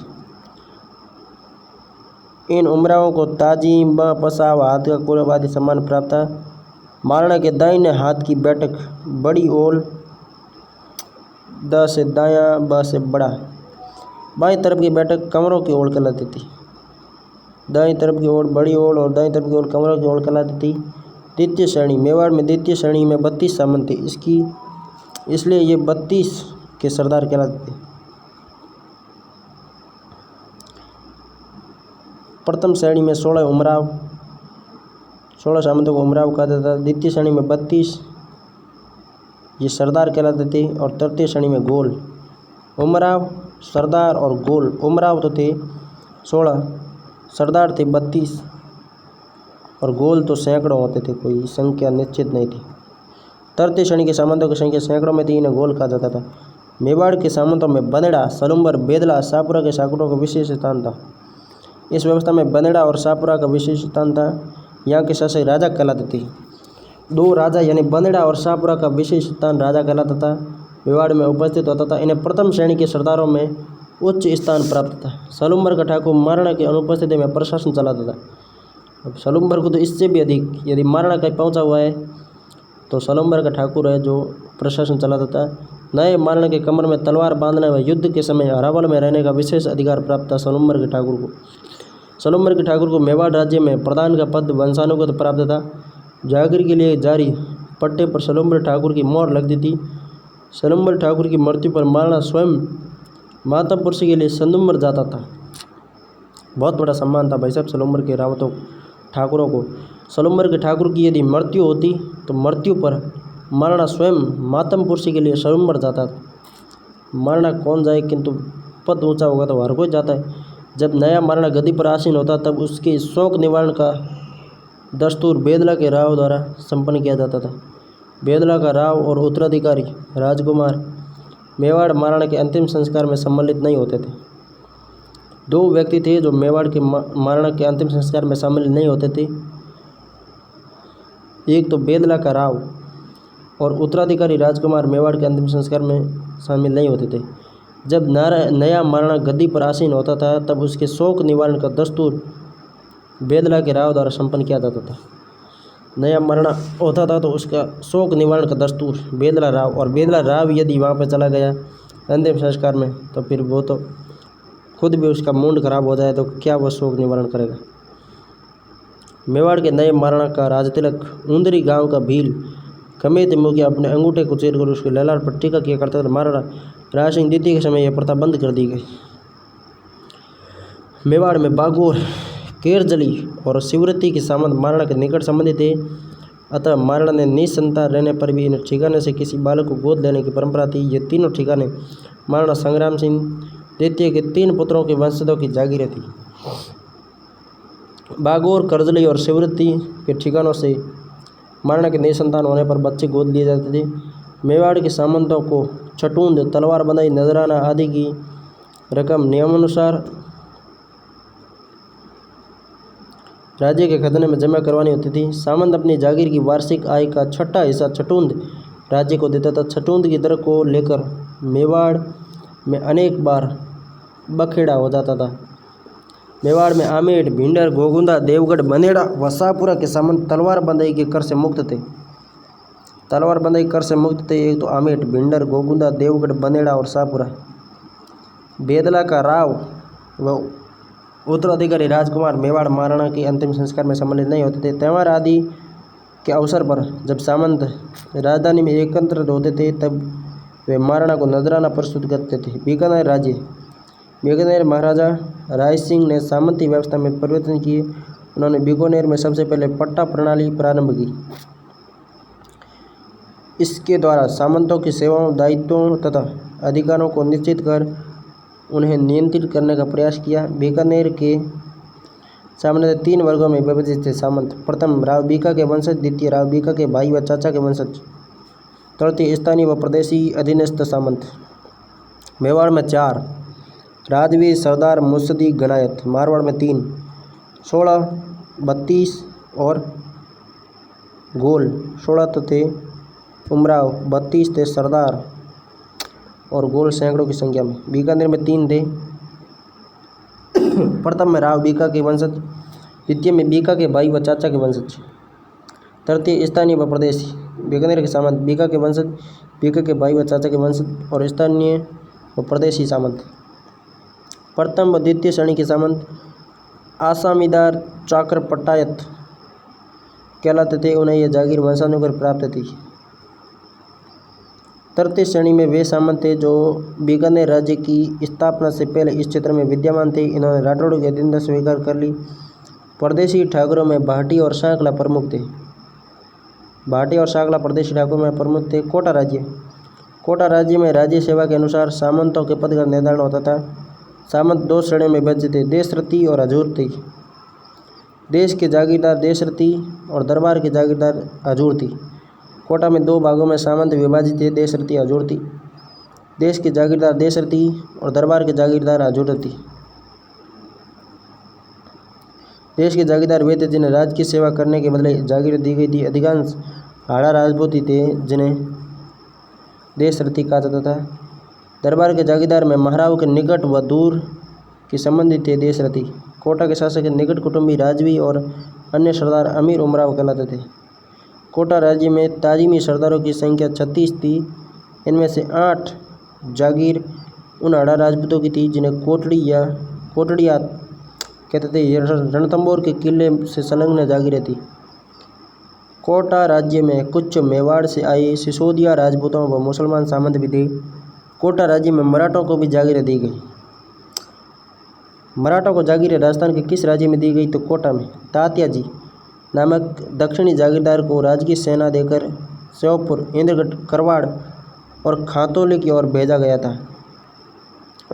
A: इन उमरावों को ताजीम व पसाव हाथ का कुरब आदि सम्मान प्राप्त था। महाराणा के दाहिने हाथ की बैठक बड़ी ओल, द से दायां, ब से बड़ा। बाईं तरफ की बैठक कमरों की ओर कहलाती थी। दाईं तरफ की ओर बड़ी ओल और दाईं तरफ की ओर कमरों की ओर कहलाती थी। द्वितीय श्रेणी, मेवाड़ में द्वितीय श्रेणी में 32 सामंत थे, इसलिए ये 32 के सरदार कहलाते थे। प्रथम श्रेणी में 16 उमराव, 16 सामंतों को उमराव कहा जाता था। द्वितीय श्रेणी में 32 ये सरदार कहलाते थे और तृतीय श्रेणी में गोल। उमराव, सरदार और गोल। उमराव तो थे 16, सरदार थे 32 और गोल तो सैकड़ों होते थे, कोई संख्या निश्चित नहीं थी। तृतीय श्रेणी के सामंतों की संख्या सैकड़ों में थी, इन्हें गोल कहा जाता था। मेवाड़ के सामंतों में बनेड़ा, सलुम्बर, बेदला, शाहपुरा के शासकों का विशेष स्थान था। इस व्यवस्था में बनेड़ा और शाहपुरा का विशेष स्थान था। यहाँ के शासक राजा कहलाते थे। 2 राजा यानी बनेड़ा और शाहपुरा का विशेष स्थान राजा कहलाता था, मेवाड़ में उपस्थित होता था। इन्हें प्रथम श्रेणी के सरदारों में उच्च स्थान प्राप्त था। सलुम्बर का ठाकुर महाराणा की अनुपस्थिति में प्रशासन चलाता था। अब सलुम्बर को तो इससे भी अधिक, यदि महाराणा कहीं पहुंचा हुआ है तो सलुम्बर का ठाकुर है जो प्रशासन चलाता था। नए महाराणा के कमर में तलवार बांधने व युद्ध के समय अरावल में रहने का विशेष अधिकार प्राप्त था सलुम्बर के ठाकुर को। सलुम्बर के ठाकुर को मेवाड़ राज्य में प्रधान का पद वंशानुगत प्राप्त था। जागीर के लिए जारी पट्टे पर सलुम्बर ठाकुर की मोहर लगती थी। सलुम्बर ठाकुर की मृत्यु पर महाराणा स्वयं मातमपुरसी के लिए संदुम्बर जाता था। बहुत बड़ा सम्मान था भाई साहब सलुम्बर के रावतों ठाकुरों को। सलुम्बर के ठाकुर की यदि मृत्यु होती तो मृत्यु पर महाराणा स्वयं मातमपुरसी के लिए सलुम्बर जाता था। महाराणा कौन जाए, किंतु पद ऊंचा होगा तो हर कोई जाता है। जब नया महाराणा गद्दी पर आसीन होता तब उसके शोक निवारण का दस्तूर बेदला के राव द्वारा संपन्न किया जाता था। बेदला का राव और उत्तराधिकारी राजकुमार मेवाड़ महाराणा के अंतिम संस्कार में सम्मिलित नहीं होते थे। 2 व्यक्ति थे जो मेवाड़ के महाराणा के अंतिम संस्कार में शामिल नहीं होते थे। एक तो बेदला का राव और उत्तराधिकारी राजकुमार मेवाड़ के अंतिम संस्कार में शामिल नहीं होते थे। जब नया महाराणा गद्दी पर आसीन होता था तब उसके शोक निवारण का दस्तूर बेदला के राव द्वारा संपन्न किया जाता था। नया महाराणा होता था तो उसका शोक निवारण का दस्तूर बेदला राव, और बेदला राव यदि वहाँ पर चला गया अंतिम संस्कार में तो फिर वो तो खुद भी उसका मूड खराब हो जाए तो क्या वो शोक निवारण करेगा। मेवाड़ के नए महाराणा का राजतिलक उंदरी गांव का भील खमेत मुखिया अपने अंगूठे को चीर कर उसके ललाट पर टीका किया करता था। महाराणा राज सिंह द्वितीय के समय यह प्रथा बंद कर दी गई। मेवाड़ में बागोर, केरजली और शिवरती के सामंत महाराणा के निकट संबंधी थे, अतः महाराणा ने निसंतान रहने पर भी इन ठिकाने से किसी बालक को गोद लेने की परंपरा थी। ये तीनों ठिकाने महाराणा संग्राम सिंह द्वितीय के 3 पुत्रों के वंशजों की जागीरें थी। बागोर, करजली और शिवरती के ठिकानों से महाराणा के निसंतान होने पर बच्चे गोद लिए जाते थे। मेवाड़ के सामंतों को छटूंद, तलवार बंधाई, नजराना आदि की रकम नियमानुसार राज्य के खजाने में जमा करवानी होती थी। सामंत अपनी जागीर की वार्षिक आय का 6ठा हिस्सा छटूंद राज्य को देता था। छटूंद की दर को लेकर मेवाड़ में अनेक बार बखेड़ा हो जाता था। मेवाड़ में आमेर, भिंडर, गोगुंदा, देवगढ़, बनेड़ा व शाहपुरा के सामंत तलवार बंधाई के कर से मुक्त थे। तलवार बंधाई कर से मुक्त थे। एक तो आमेर, भिंडर, गोगुंदा, देवगढ़, बनेड़ा और शाहपुरा। बेदला का राव व उत्तराधिकारी राजकुमार मेवाड़ महाराणा के अंतिम संस्कार में सम्मिलित नहीं होते थे। त्यौहार आदि के अवसर पर जब सामंत राजधानी में एकत्रित होते थे तब वे महाराणा को नजराना प्रस्तुत करते थे। बीकानेर राज्य, बीकानेर महाराजा राय सिंह ने सामंती व्यवस्था में परिवर्तन किए। उन्होंने बीकानेर में सबसे पहले पट्टा प्रणाली प्रारंभ की। इसके द्वारा सामंतों की सेवाओं, दायित्वों तथा अधिकारों को निश्चित कर उन्हें नियंत्रित करने का प्रयास किया। बीकानेर के सामान्य 3 वर्गों में विभाजित थे सामंत। प्रथम राव बीका के वंशज, द्वितीय राव बीका के भाई व चाचा के वंशज, तृतीय स्थानीय व प्रदेशी अधीनस्थ सामंत। मेवाड़ में 4 राजवीर, सरदार, मुत्सदी, गणायत। मारवाड़ में 3, 16, 32 और गोल। 16 तो थे उमराव, 32 थे सरदार और गोल सैकड़ों की संख्या में। बीकानेर में 3 थे प्रथम में राव बीका के वंशज, द्वितीय में बीका के भाई व चाचा के वंशज, तृतीय स्थानीय व प्रदेशी। बीकानेर के सामंत, बीका के वंशज, बीका के भाई व चाचा के वंशज और स्थानीय व प्रदेशी सामंत। प्रथम व द्वितीय श्रेणी के सामंत आसामीदार चाकर पटायत कहलाते थे, उन्हें यह जागीर वंशानुक्रम प्राप्त थी। तृतीय श्रेणी में वे सामंत थे जो बीकानेर राज्य की स्थापना से पहले इस क्षेत्र में विद्यमान थे। इन्होंने राठौड़ों की अधीनता स्वीकार कर ली। प्रदेशी ठाकुरों में भाटी और सांकला प्रमुख थे। भाटी और सांकला प्रदेशी ठाकुरों में प्रमुख थे। कोटा राज्य, कोटा राज्य में राज्य सेवा के अनुसार सामंतों के पद का निर्धारण होता था। सामंत दो श्रेणियों में विभाजित थे, देशरथी और हजूर थी। देश के जागीरदार देशरथी और दरबार के जागीरदार हजूर थी। कोटा में दो भागों में सामंत विभाजित थे, देशरथी हजूर थी। देश के जागीरदार देशरथी और दरबार के जागीरदार हजूर थी। देश के जागीरदार वे थे जिन्हें राज्य की सेवा करने के बदले जागीर दी गई थी। अधिकांश हाड़ा राजपूत ही थे जिन्हें देशरथी कहा जाता था। दरबार के जागीरदार में महाराव के निकट व दूर के संबंधी थे देशरथी। कोटा के शासक के निकट कुटुंबी राजवी और अन्य सरदार अमीर उमराव कहलाते थे। कोटा राज्य में ताजिमी सरदारों की संख्या 36 थी। इनमें से 8 जागीर उन हाड़ा राजपूतों की थी जिन्हें कोटड़िया कहते थे। ये रणथंभौर के किले से संलग्न जागीरें थी। कोटा राज्य में कुछ मेवाड़ से आए सिसोदिया राजपूतों व मुसलमान सामंत भी थे। कोटा राज्य में मराठों को भी जागीरें दी गई। मराठों को जागीरें राजस्थान के किस राज्य में दी गई? तो कोटा में। तात्या जी नामक दक्षिणी जागीरदार को राजकीय सेना देकर श्योपुर, इंद्रगढ़, करवाड़ और खातौली की ओर भेजा गया था।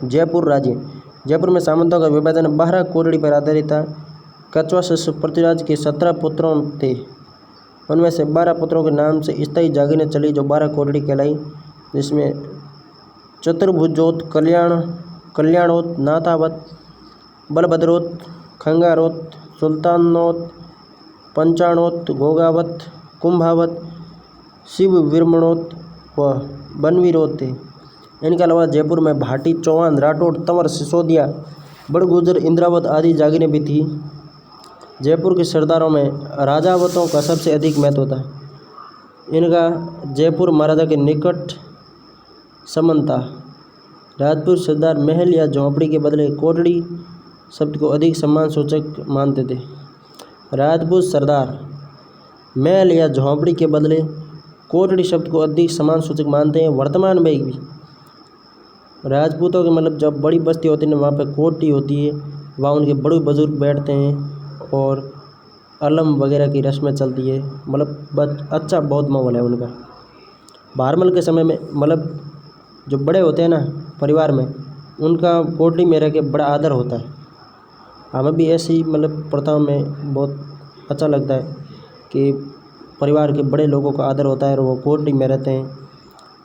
A: जयपुर राज्य, जयपुर में सामंतों का विभाजन 12 कोटड़ी पर आधारित था। कछवा शिष्य पृथ्वीराज के 17 पुत्रों थे। उनमें से 12 पुत्रों के नाम से स्थायी जागीरें चली जो 12 कोटड़ी कहलाई, जिसमें चतुर्भुजोत, कल्याणोत, नाथावत, बलभद्रोत, खंगारोत, सुल्तानोत, पंचाणोत, गोगावत, कुंभावत, शिव विरमणोत व बनवीरोत थे। इनके अलावा जयपुर में भाटी, चौहान, राठौड़, तंवर, सिसोदिया, बड़गुजर, इंद्रावत आदि जागीरें भी थी। जयपुर के सरदारों में राजावतों का सबसे अधिक महत्व था। इनका जयपुर महाराजा के निकट संबंध था। राजपूत सरदार महल या झोंपड़ी के बदले कोटड़ी शब्द को अधिक सम्मान सूचक मानते थे। राजपूत सरदार महल या झोंपड़ी के बदले कोटड़ी शब्द को अधिक सम्मान सूचक मानते हैं। वर्तमान में भी राजपूतों के मतलब जब बड़ी बस्ती होती है ना, वहाँ पे कोठी होती है, वहाँ उनके बड़े बुजुर्ग बैठते हैं और अलम वगैरह की रस्में चलती है। मतलब अच्छा बहुत माहौल है उनका। भारमल के समय में मतलब जो बड़े होते हैं ना परिवार में, उनका कोठी में रह के बड़ा आदर होता है। हमें भी ऐसी मतलब प्रथाओं में बहुत अच्छा लगता है कि परिवार के बड़े लोगों का आदर होता है और वो कोठी में रहते हैं।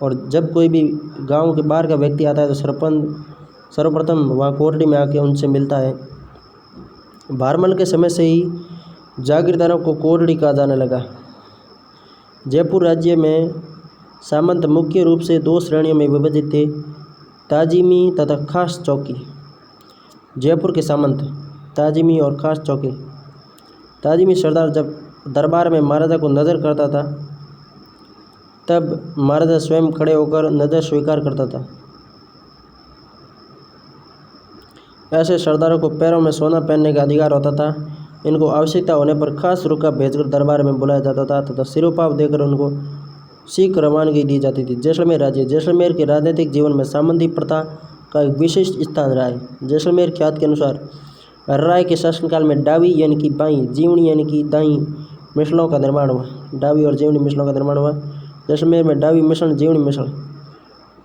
A: और जब कोई भी गांव के बाहर का व्यक्ति आता है तो सर्वप्रथम वहाँ कोटड़ी में आके उनसे मिलता है। भारमल के समय से ही जागीरदारों को कोटड़ी कहा जाने लगा। जयपुर राज्य में सामंत मुख्य रूप से 2 श्रेणियों में विभाजित थे, ताजिमी तथा खास चौकी। जयपुर के सामंत ताजिमी और खास चौकी। ताजिमी सरदार जब दरबार में महाराजा को नज़र करता था तब महाराजा स्वयं खड़े होकर नज़र स्वीकार करता था। ऐसे सरदारों को पैरों में सोना पहनने का अधिकार होता था। इनको आवश्यकता होने पर खास रुका भेजकर दरबार में बुलाया जाता था तथा सिरोपाव देकर उनको सीख रवानगी दी जाती थी। जैसलमेर राज्य, जैसलमेर के राजनीतिक जीवन में सामंती प्रथा का एक विशिष्ट स्थान रहा है। जैसलमेर ख्यात के अनुसार राय के शासनकाल में डावी यानी कि बाई, जीवनी यानी कि दाई मिसलों का निर्माण हुआ। डावी और जीवनी मिसलों का निर्माण हुआ। जैसलमेर में डावी मिसल, जीवनी मिसल।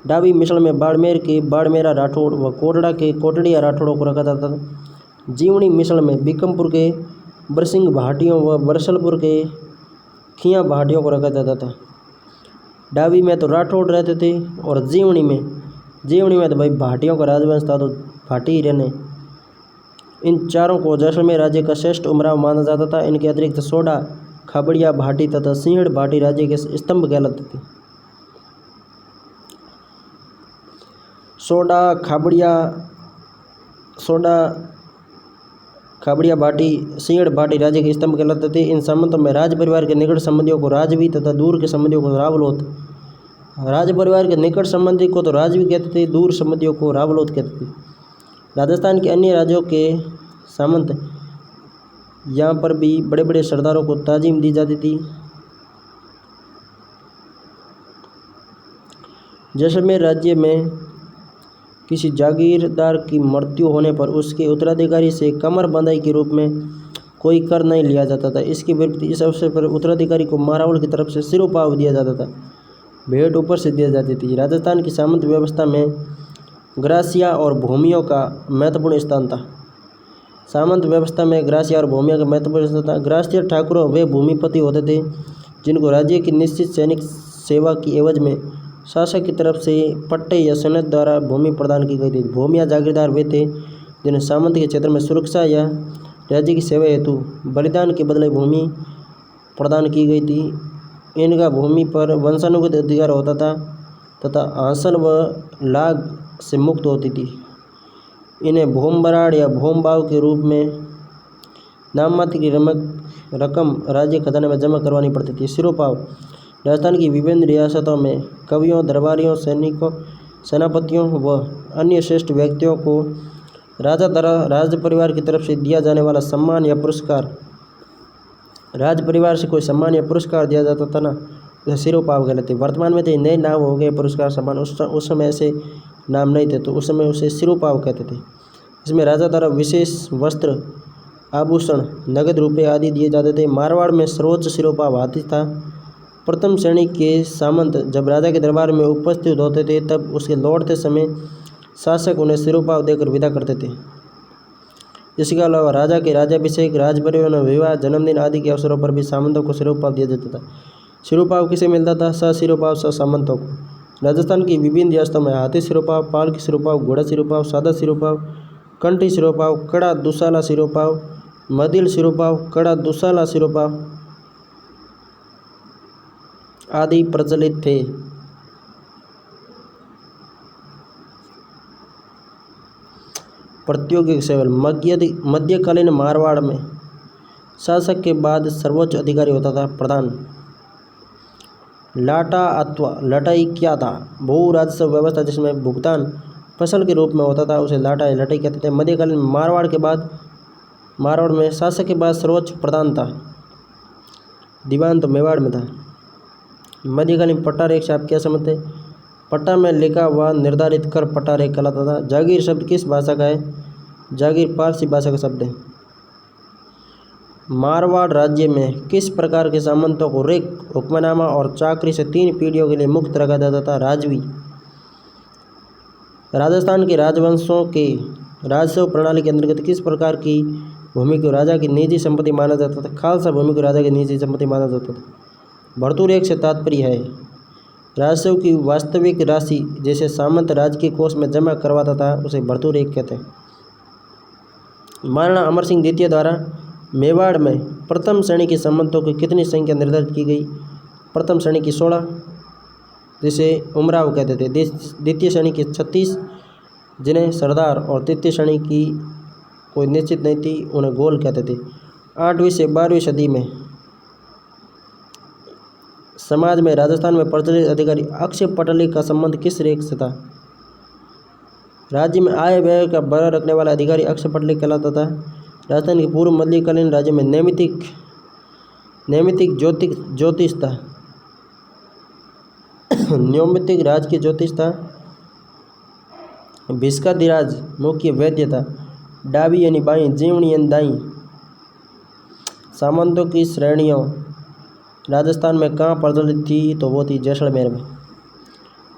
A: डावी मिसल में बाड़मेर के बाड़मेरा राठौड़ व कोटड़ा के कोटड़िया राठौड़ों को रखा जाता था। जीवनी मिसल में बीकमपुर के बरसिंह भाटियों व बरसलपुर के खियाँ भाटियों को रखा जाता था। डावी में तो राठौड़ रहते थे और जीवनी में तो भाई भाटियों का राजवंश था, तो भाटी ही रहने। इन चारों को जैसलमेर राज्य का श्रेष्ठ उमराव माना जाता था। इनके अतिरिक्त सोडा, खाबड़िया भाटी तथा सिंहड़ भाटी राज्य के स्तंभ कहलाते थे। सोडा, खाबड़िया भाटी, सिंहड़ भाटी राज्य के स्तंभ कहलाते थे। इन सामंतों में राज परिवार के निकट संबंधियों को राजवी तथा दूर के संबंधियों को रावलोत। राज परिवार के निकट संबंधी को तो राजवी कहते थे, दूर संबंधियों को रावलोत कहते थे। राजस्थान के अन्य राज्यों के सामंत यहाँ पर भी बड़े बड़े सरदारों को ताजीम दी जाती थी। जैसलमेर राज्य में किसी जागीरदार की मृत्यु होने पर उसके उत्तराधिकारी से कमर बंधाई के रूप में कोई कर नहीं लिया जाता था। इसके विपरीत इस अवसर पर उत्तराधिकारी को मारावल की तरफ से सिरोपाव दिया जाता था, भेंट ऊपर से दी जाती थी। राजस्थान की सामंत व्यवस्था में ग्रासिया और भूमियों का महत्वपूर्ण स्थान था। सामंत व्यवस्था में ग्रासिया और भूमियों का महत्वपूर्ण स्थान था। ग्रासिया ठाकुरों वे भूमिपति होते थे जिनको राज्य की निश्चित सैनिक सेवा की एवज में शासक की तरफ से पट्टे या सनद द्वारा भूमि प्रदान की गई थी। भूमिया जागीरदार वे थे जिन्हें सामंत के क्षेत्र में सुरक्षा या राज्य की सेवा हेतु बलिदान के बदले भूमि प्रदान की गई थी। इनका भूमि पर वंशानुगत अधिकार होता था तथा हासिल व लाग से मुक्त होती थी। इन्हें भूम बराड़ या भूम बाव के रूप में नाम मात्र की रकम राज्य खजाने में जमा करवानी पड़ती थी। सिरोपाव राजस्थान की विभिन्न रियासतों में कवियों, दरबारियों, सैनिकों, सेनापतियों व अन्य श्रेष्ठ व्यक्तियों को राजा द्वारा राज परिवार की तरफ से दिया जाने वाला सम्मान या पुरस्कार, राज परिवार से कोई सम्मान या पुरस्कार दिया जाता था ना, उसे सिरोपाव कहते थे। वर्तमान में तो नए नाम हो गए पुरस्कार सम्मान, उस समय ऐसे नाम नहीं थे तो उस समय उसे सिरोपाव कहते थे। इसमें राजा द्वारा विशेष वस्त्र, आभूषण, नगद रुपये आदि दिए जाते थे। मारवाड़ में सर्वोच्च सिरोपाव हाथी था। प्रथम श्रेणी के सामंत जब राजा के दरबार में उपस्थित होते थे तब उसके लौटते समय शासक उन्हें सिरोपाव देकर विदा करते थे। इसके अलावा राजा के राज्याभिषेक, राजपरिवार, विवाह, जन्मदिन आदि के अवसरों पर भी सामंतों को सिरोपाव दिया जाता था। सिरोपाव किसे मिलता था? सिरोपाव सामंतों को। राजस्थान की विभिन्न रियासतों में हाथी सिरोपाव, पालकी सिरोपाव, घोड़ा सिरोपाव, सादा सिरोपाव, कंठी सिरोपाव, कड़ा दुसाला सिरोपाव, मदिल सिरोपाव, कड़ा दुसाला सिरोपाव आदि प्रचलित थे। प्रातियोगिक सेवल मध्यकालीन मारवाड़ में शासक के बाद सर्वोच्च अधिकारी होता था प्रधान। लाटा अथवा लटाई क्या था? भू राजस्व व्यवस्था जिसमें भुगतान फसल के रूप में होता था उसे लाटा या लटाई कहते थे। मध्यकालीन मारवाड़ के बाद मारवाड़ में शासक के बाद सर्वोच्च प्रधान था। दीवान तो मेवाड़ में था। मध्यकालीन पट्टा रेख से आप क्या समझते हैं? पट्टा में लिखा हुआ निर्धारित कर पट्टा रेख कहलाता था। जागीर शब्द किस भाषा का है? जागीर पारसी भाषा का शब्द है। मारवाड़ राज्य में किस प्रकार के सामंतों को रेख, हुक्मनामा और चाकरी से 3 पीढ़ियों के लिए मुक्त रखा जाता था? राजवी। राजस्थान के राजवंशों के राजस्व प्रणाली के अंतर्गत किस प्रकार की भूमि को राजा की निजी संपत्ति माना जाता था? खालसा भूमि को राजा की निजी संपत्ति माना जाता था। भरतूर एक से तात्पर्य है राजस्व की वास्तविक राशि जैसे सामंत राज के कोष में जमा करवाता था उसे भरतूर एक कहते हैं। महाराणा अमर सिंह द्वितीय द्वारा मेवाड़ में प्रथम श्रेणी के सामंतों की कितनी संख्या निर्धारित की गई? प्रथम श्रेणी की 16 जिसे उमराव कहते थे। द्वितीय श्रेणी की 36 जिन्हें सरदार, और तृतीय श्रेणी की कोई निश्चित नहीं थी उन्हें गोल कहते थे। 8वीं से 12वीं सदी में समाज में राजस्थान में प्रचलित अधिकारी अक्षय पटली का संबंध किस रेख से था? राज्य में आय व्यय का बड़ा रखने वाला अधिकारी अक्षय पटली कहलाता था। राजस्थान के पूर्व मध्यकालीन राज्य में नैमितिक ज्योतिष था। नैमितिक राज के ज्योतिष था। भिस्काधिराज मुख्य वैद्य था। डाबी यानी बाई, जीवनी यानी दाई। सामंतों की श्रेणियों राजस्थान में कहाँ प्रचलित थी? तो वो थी जैसलमेर में।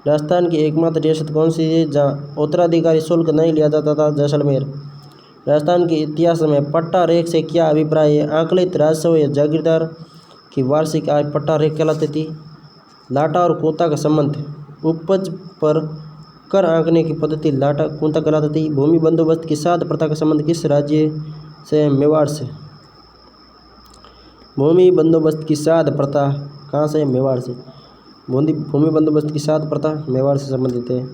A: राजस्थान की एकमात्र रियासत कौन सी है जहाँ उत्तराधिकारी शुल्क नहीं लिया जाता था? जैसलमेर। राजस्थान के इतिहास में पट्टा रेख से क्या अभिप्राय है? आंकलित राजस्व या जागीरदार की वार्षिक आय पट्टा रेख कहलाती थी। लाटा और कूता का संबंध, उपज पर कर आंकने की पद्धति लाटा कूता कहलाती थी। भूमि बंदोबस्त की साध प्रथा का संबंध किस राज्य से? मेवाड़ से। भूमि बंदोबस्त की साध प्रथा कहाँ से? मेवाड़ से। भूमि बंदोबस्त की साध प्रथा मेवाड़ से संबंधित है।